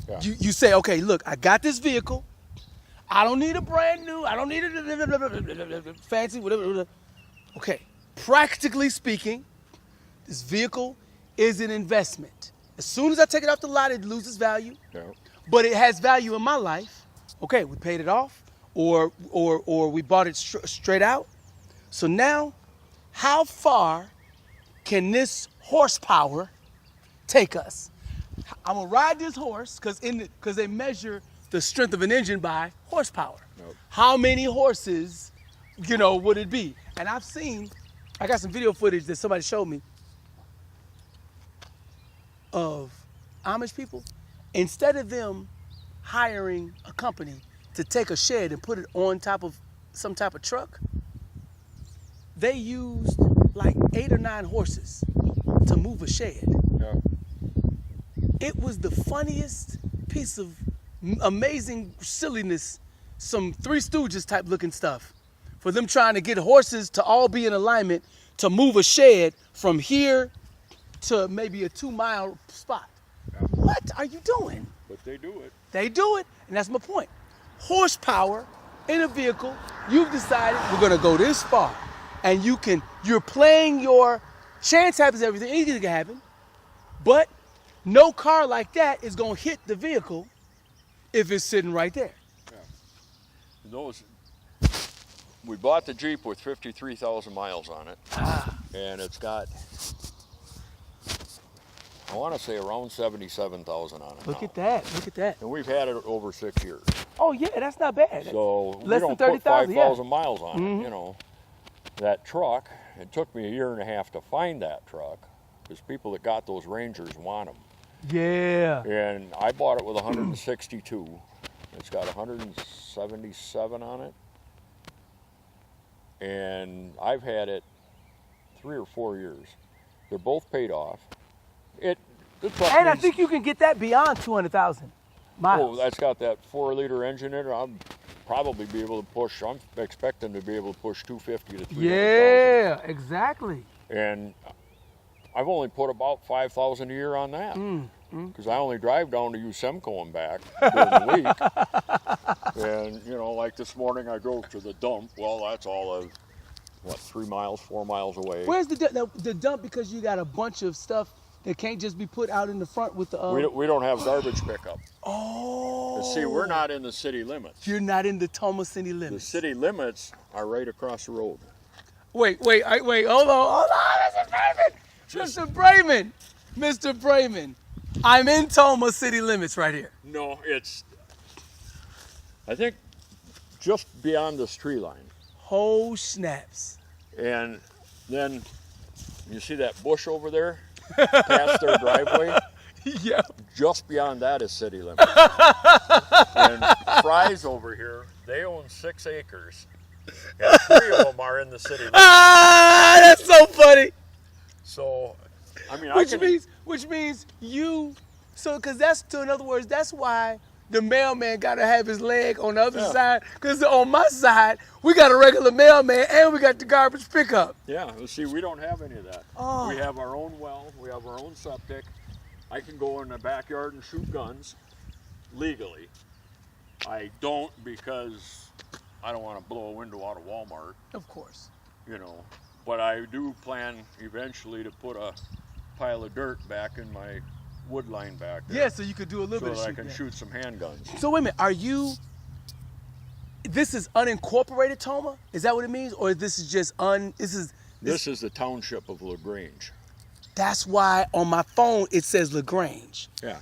Yeah. You say, okay, look, I got this vehicle. I don't need a brand new, I don't need a fancy, whatever. Okay, practically speaking, this vehicle is an investment. As soon as I take it off the lot, it loses value, Yeah. but it has value in my life. Okay, we paid it off, or we bought it straight out. So now, how far can this horsepower take us? I'm gonna ride this horse because they measure the strength of an engine by horsepower. Nope. How many horses, would it be? And I got some video footage that somebody showed me of Amish people. Instead of them hiring a company to take a shed and put it on top of some type of truck, they used like 8 or 9 horses to move a shed. Yeah. It was the funniest piece of amazing silliness, some Three Stooges type looking stuff, for them trying to get horses to all be in alignment to move a shed from here to maybe a 2-mile spot. Yeah. What are you doing? But they do it. They do it, and that's my point. Horsepower in a vehicle, you've decided we're gonna go this far. And you're playing your chance happens everything, anything can happen, but no car like that is gonna hit the vehicle if it's sitting right there. Yeah. We bought the Jeep with 53,000 miles on it, and it's got, I want to say around 77,000 on it Look now. at that, look at that. And we've had it over 6 years. Oh yeah, that's not bad. So we Less than don't put 30,000, 5,000 miles on it, That truck, it took me 1.5 years to find that truck, because people that got those Rangers want them. Yeah. And I bought it with 162. It's got 177 on it. And I've had it 3 or 4 years. They're both paid off. The truck And I needs- think you can get that beyond 200,000 miles. Oh, that's got that 4-liter engine in it. I'll probably be able to push, I'm expecting to be able to push 250 to 300,000. Yeah, exactly. And I've only put about 5,000 a year on that. Because I only drive down to Yosemite and back during the week. And, like this morning I drove to the dump. Well, that's all what, 3 miles, 4 miles away. Where's the dump? Now, the dump, because you got a bunch of stuff that can't just be put out in the front with the. We don't have garbage pickup. Oh. And see, we're not in the city limits. You're not in the Toma city The limits. city limits are right across the road. Wait, hold on, Mr. Braman. Mr. Braman, I'm in Toma city limits right here. No, it's, I think, just beyond this tree line. Oh, snaps. And then, you see that bush over there, past their driveway? Yeah. Just beyond that is city limits. And Fry's over here, they own 6 acres. And 3 of them are in the city limits. Ah, that's so funny. So, I mean, Which means you, so, because in other words, that's why the mailman got to have his leg on the other side, because on my side, we got a regular mailman and we got the garbage pickup. Yeah, see, we don't have any of that. Oh. We have our own well, we have our own septic. I can go in the backyard and shoot guns legally. I don't, because I don't want to blow a window out of Walmart, Of course. you know. But I do plan eventually to put a pile of dirt back in my wood line back there. Yeah, so you could do a little bit of so that I shooting can there. shoot some handguns. So wait a minute, this is unincorporated Toma? Is that what it means? Or this is just This is the township of LaGrange. that's why on my phone it says LaGrange. Yeah.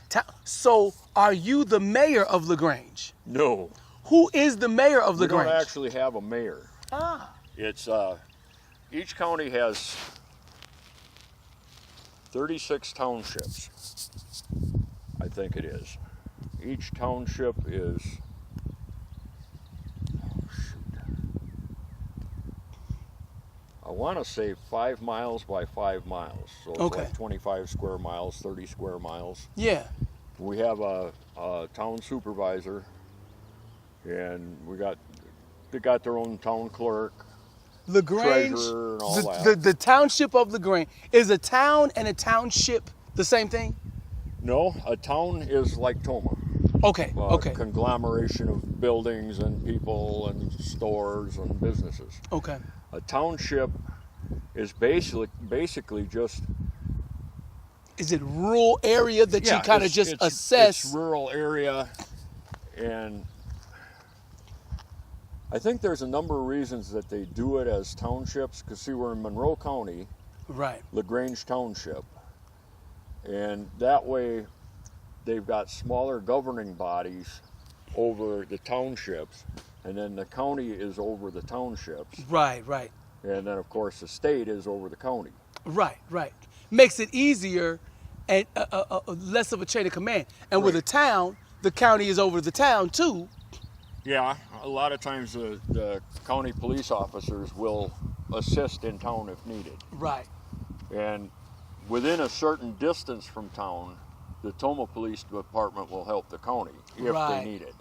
So are you the mayor of LaGrange? No, Who is the mayor of we LaGrange? don't actually have a mayor. Ah. It's, each county has 36 townships, I think it is. Each township is, I want to say 5 miles by 5 miles. So it's Okay. like 25 square miles, 30 square miles. Yeah. We have a town supervisor, and they got their own town clerk. LaGrange, Treasurer and all that. the township of LaGrange. Is a town and a township the same thing? No, a town is like Toma. Okay, okay, Conglomeration of buildings and people and stores and businesses. okay. A township is basically just Is it rural area that you kind of just assess? It's rural area, and I think there's a number of reasons that they do it as townships. Because see, we're in Monroe County, Right. LaGrange Township, and that way they've got smaller governing bodies over the townships, and then the county is over the townships, Right, right, and then of course the state is over the county. right, right. Makes it easier and less of a chain of command. And with a town, the county is over the town too. Yeah, a lot of times the county police officers will assist in town if needed. Right. And within a certain distance from town, the Toma Police Department will help the county if Right. they need it.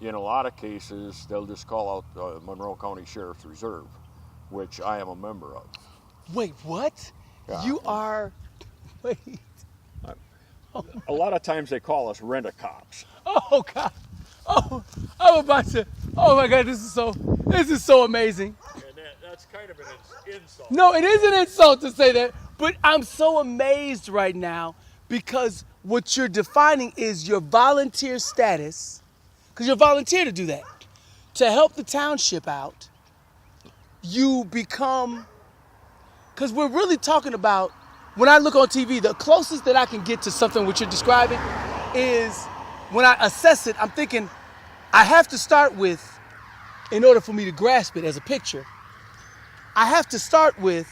In a lot of cases, they'll just call out the Monroe County Sheriff's Reserve, which I am a member of. Wait, what? Yeah. You are, wait. A lot of times they call us rent-a-cops. Oh God. Oh, I'm about to, oh my God, this is so amazing. And that's kind of an insult. No, it is an insult to say that, but I'm so amazed right now because what you're defining is your volunteer status, because you're a volunteer to do that. To help the township out, you become, because we're really talking about, when I look on TV, the closest that I can get to something what you're describing is when I assess it, I'm thinking I have to start with, in order for me to grasp it as a picture, I have to start with,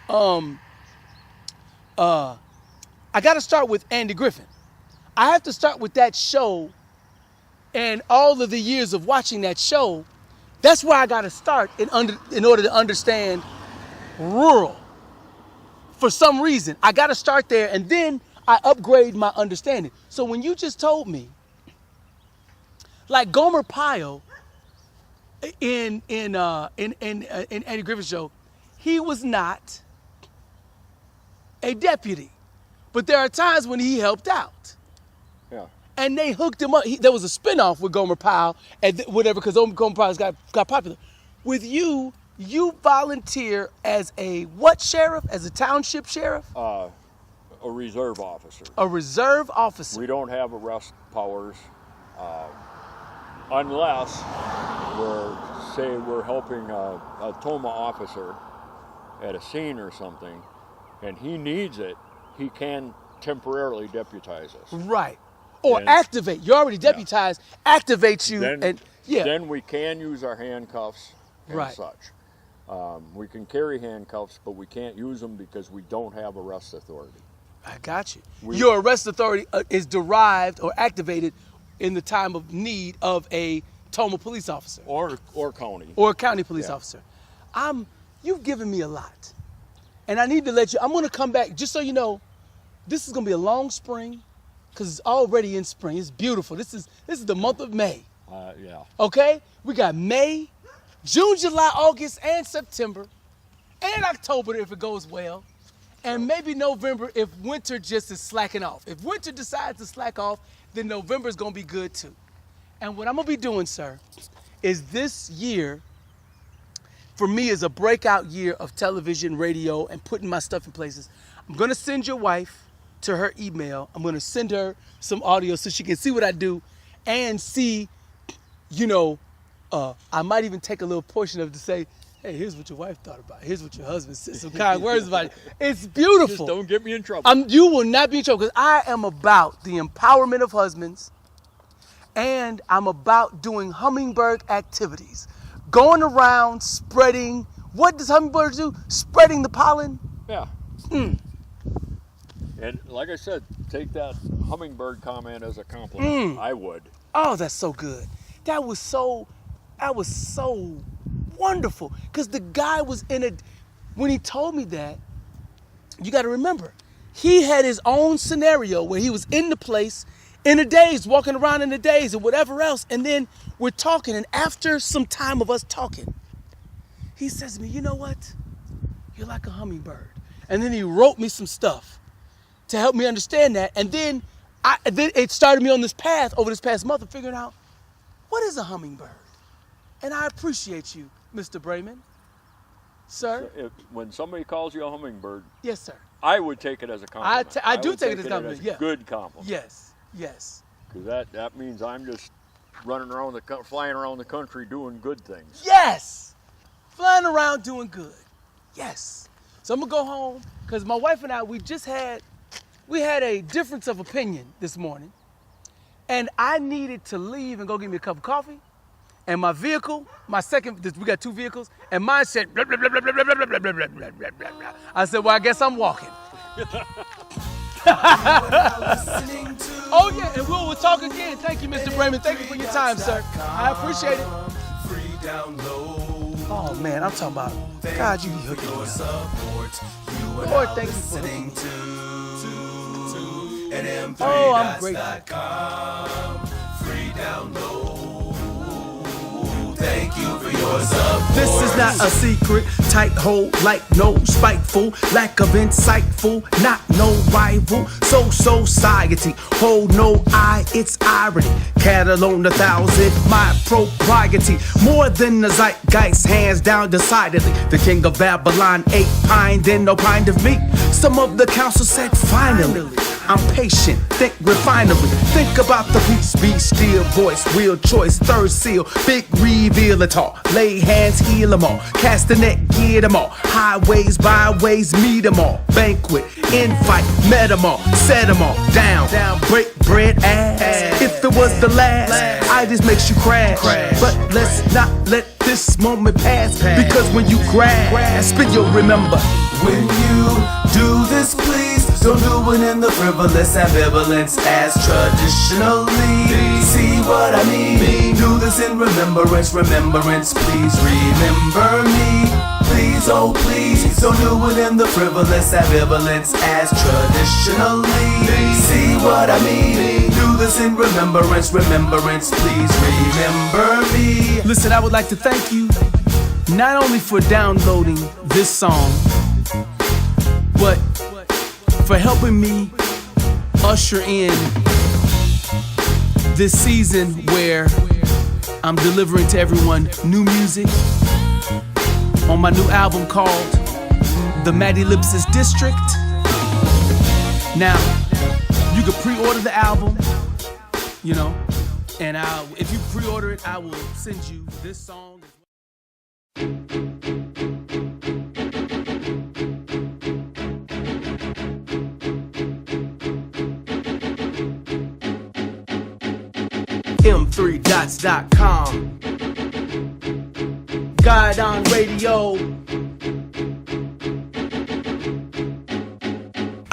I got to start with Andy Griffin. I have to start with that show and all of the years of watching that show. That's where I got to start in order to understand rural. For some reason, I got to start there, and then I upgrade my understanding. So when you just told me, like Gomer Pyle in Andy Griffin's show, he was not a deputy, but there are times when he helped out. Yeah. And they hooked him up. There was a spinoff with Gomer Pyle and whatever, because Gomer Pyle got popular. with you, you volunteer as a what sheriff? As a township sheriff? A reserve officer. A reserve officer. We don't have arrest powers unless we're helping a TOMA officer at a scene or something, and he needs it. He can temporarily deputize us. Right. Or And- activate. You're already deputized. Activate you. Then we can use our handcuffs and Right. such. We can carry handcuffs, but we can't use them because we don't have arrest authority. I got you. Your arrest authority is derived or activated in the time of need of a TOMA police officer. Or county. Or a county police Yeah. officer. You've given me a lot. And I need to let you, I'm gonna come back, just so you know, this is gonna be a long spring, because it's already in spring. It's beautiful. This is the month of May. Yeah. Okay? We got May, June, July, August, and September, and October if it goes well, and maybe November if winter just is slacking off. If winter decides to slack off, then November is gonna be good too. And what I'm gonna be doing, sir, is this year, for me, is a breakout year of television, radio, and putting my stuff in places. I'm gonna send your wife to her email. I'm gonna send her some audio so she can see what I do and see, I might even take a little portion of it to say, hey, here's what your wife thought about it. Here's what your husband said, some kind words about it. It's beautiful. Just don't get me in trouble. You will not be in trouble because I am about the empowerment of husbands, and I'm about doing hummingbird activities. Going around spreading, what does hummingbirds do? Spreading the pollen? Yeah. And like I said, take that hummingbird comment as a compliment. I would. Oh, that's so good. That was so wonderful. Because the guy was when he told me that, you got to remember, he had his own scenario where he was in the place, in a daze, walking around in a daze or whatever else. And then we're talking, and after some time of us talking, he says to me, you know what? You're like a hummingbird. And then he wrote me some stuff to help me understand that. And then it started me on this path over this past month of figuring out, what is a hummingbird? And I appreciate you, Mr. Braman. Sir? When somebody calls you a hummingbird, Yes, sir. I would take it as a compliment. I do would take it as a compliment, as yeah. Good compliment. Yes, yes. Because that means I'm just running around flying around the country doing good things. Yes! Flying around doing good. Yes. So I'm gonna go home, because my wife and I, we had a difference of opinion this morning. And I needed to leave and go get me a cup of coffee. And my vehicle, we got two vehicles, and mine said, blah, blah, blah, blah, blah, blah, blah, blah, blah, blah, blah, blah, blah, blah. I said, well, I guess I'm walking. Oh, yeah, and we'll talk again. Thank you, Mr. Braman. Thank you for your time, sir. I appreciate it. Oh, man, I'm talking about, God, you be hooking me up. Lord, thank you for hooking me. Oh, I'm grateful. Thank you for your support. This is not a secret, tight hold, like no spiteful, lack of insightful, not no rival, society, hold no eye, it's irony, cattle on 1,000, my propriety, more than the zeitgeist, hands down decidedly, the king of Babylon, 8 pine, then no pine of me, some of the council said finally, I'm patient, think refinery, think about the beast, be still, voice, real choice, third seal, big reveal it all, lay hands, heal them all, cast the net, get them all, highways, byways, meet them all, banquet, invite, met them all, set them all, down, break bread, ass, if it was the last, I just makes you crash, but let's not let this moment pass, because when you grasp it, you'll remember. When you do this, please don't do it in the frivolous ambivalence as traditionally. See what I mean? Do this in remembrance, please remember me. Please, oh please, don't do it in the frivolous ambivalence as traditionally. See what I mean? Do this in remembrance, please remember me. Listen, I would like to thank you not only for downloading this song, but for helping me usher in this season where I'm delivering to everyone new music, on my new album called The Ellipsis District. Now, you can pre-order the album, you know, and if you pre-order it, I will send you this song. M3dots.com. God on Radio.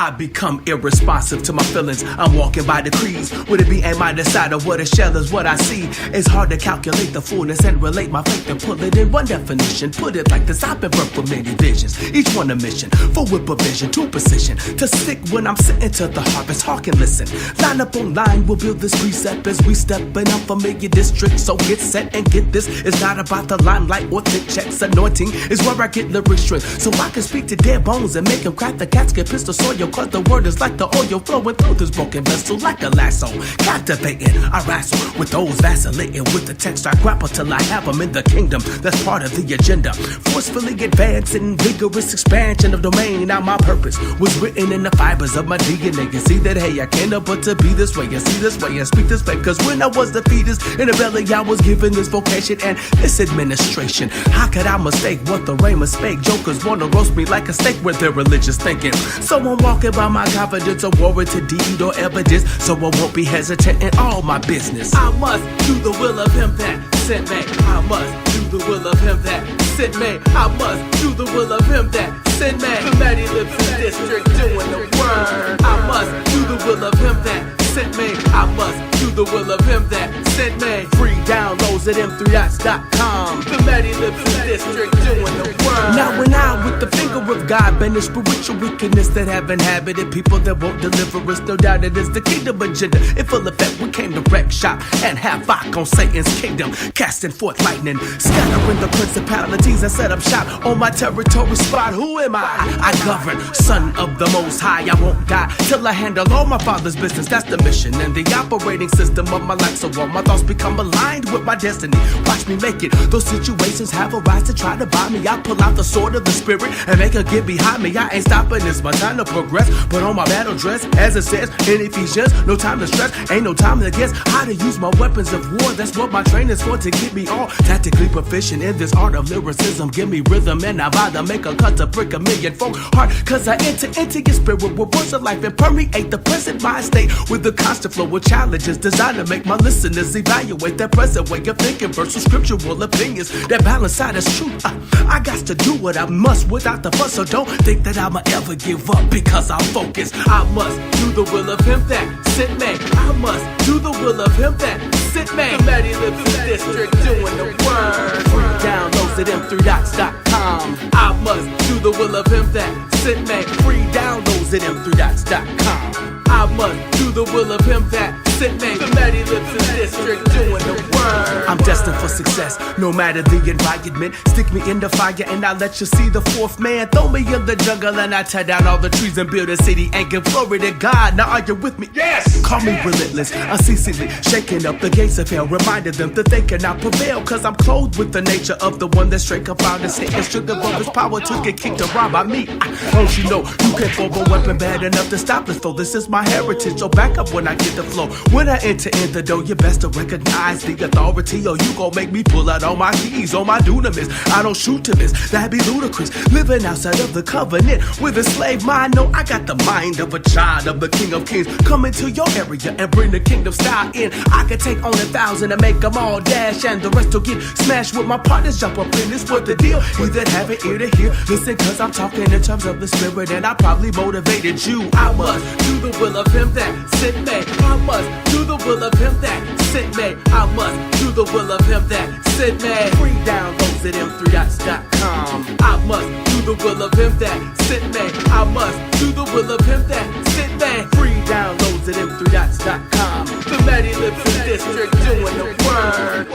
I become irresponsive to my feelings. I'm walking by decrees. Would it be aim I decide of what a shell is what I see? It's hard to calculate the fullness and relate my faith and pull it in one definition. Put it like this: I've been birthed for many visions, each one a mission, full with provision to precision. To stick when I'm sitting to the harvest, hark and listen. Line up on line, we'll build this precept as we step in unfamiliar district. So get set and get this. It's not about the limelight or thick checks. Anointing is where I get lyric strength, so I can speak to dead bones and make them crack the casket, pistol soil. Cause the word is like the oil flowing through this broken vessel like a lasso. Captivating, I wrestle with those vacillating with the text. I grapple till I have them in the kingdom. That's part of the agenda. Forcefully advancing, vigorous expansion of domain. Now my purpose was written in the fibers of my DNA. You see that, hey, I can't help but to be this way. You see this way and speak this way. Cause when I was the fetus in the belly, I was given this vocation and this administration. How could I mistake what the Raymond spake? Jokers wanna roast me like a steak with their religious thinking. So I'm walking by my confidence, a warranted deed or evidence, so I won't be hesitant in all my business. I must do the will of him that sent me. I must do the will of him that sent me. I must do the will of him that sent me. The Ellipsis District doing the word. I must do the will of him that sent me. I must do the will of him that sent me. Free downloads at M3dots.com. The Ellipsis District doing the word. Now when I with the finger of God banish spiritual wickedness that have inhabited people that won't deliver us, no doubt it is the kingdom agenda. In full effect, we came to wreck shop and havoc on Satan's kingdom, casting forth lightning, scattering the principalities and set up shop on my territory spot. Who am I? I govern, son of the Most High. I won't die till I handle all my Father's business. That's the mission and the operating system of my life. So all my thoughts become aligned with my destiny. Watch me make it. Those situations have a rise to try to buy me. I pull out the sword of the spirit and make her get behind me. I ain't stopping, it's my time to progress. Put on my battle dress, as it says in Ephesians. No time to stress, ain't no time to guess how to use my weapons of war. That's what my training's for, to get me all tactically proficient in this art of lyricism. Give me rhythm and I vow to make a cut to break a million folk heart. Cause I enter into your spirit with words of life and permeate the present mind state with the constant flow of challenges designed to make my listeners evaluate their present way of thinking versus scriptural opinions that balance out as truth. I got to do what I must without the fuss, so don't think that I'ma ever give up because I'm focused. I must do the will of him that sent me. I must do the will of him that sent me. The Ellipsis District doing the word. Free downloads at M3dots.com. I must do the will of him that sent me. Free downloads at M3dots.com. I must do the will of him that sent me. The Ellipsis District doing the word. I'm destined for success, no matter the environment. Stick me in the fire and I'll let you see the fourth man. Throw me in the jungle and I tear down all the trees and build a city and give glory to God. Now are you with me? Yes! Call me relentless, unceasingly shaking up the gates of hell, reminding them that they cannot prevail. Cause I'm clothed with the nature of the one that straight confound and Satan stripped of his power to get kicked around by me. Don't you know you can't form a weapon bad enough to stop this flow? This is my heritage, so back up when I get the flow. When I enter in the door, you best to recognize the authority, or you gon' make me pull out all my keys, all my dunamis. I don't shoot to miss, that'd be ludicrous. Living outside of the covenant with a slave mind. No, I got the mind of a child of the King of Kings. Come into your area and bring the kingdom style in. I could take on 1,000 and make them all dash, and the rest will get smashed with my partners. Jump up in this, what the deal? Either have an ear to hear, listen, cause I'm talking in terms of the spirit, and I probably motivated you. I must do the will of him that sent me. I must do the will of him that sent me. I must do the will of him that sent me. Free downloads at M3dots.com. I must do the will of him that sent me. I must do the will of him that sent me. Free downloads at M3dots.com. The Ellipsis District doing the word.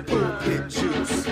Pulpit juice.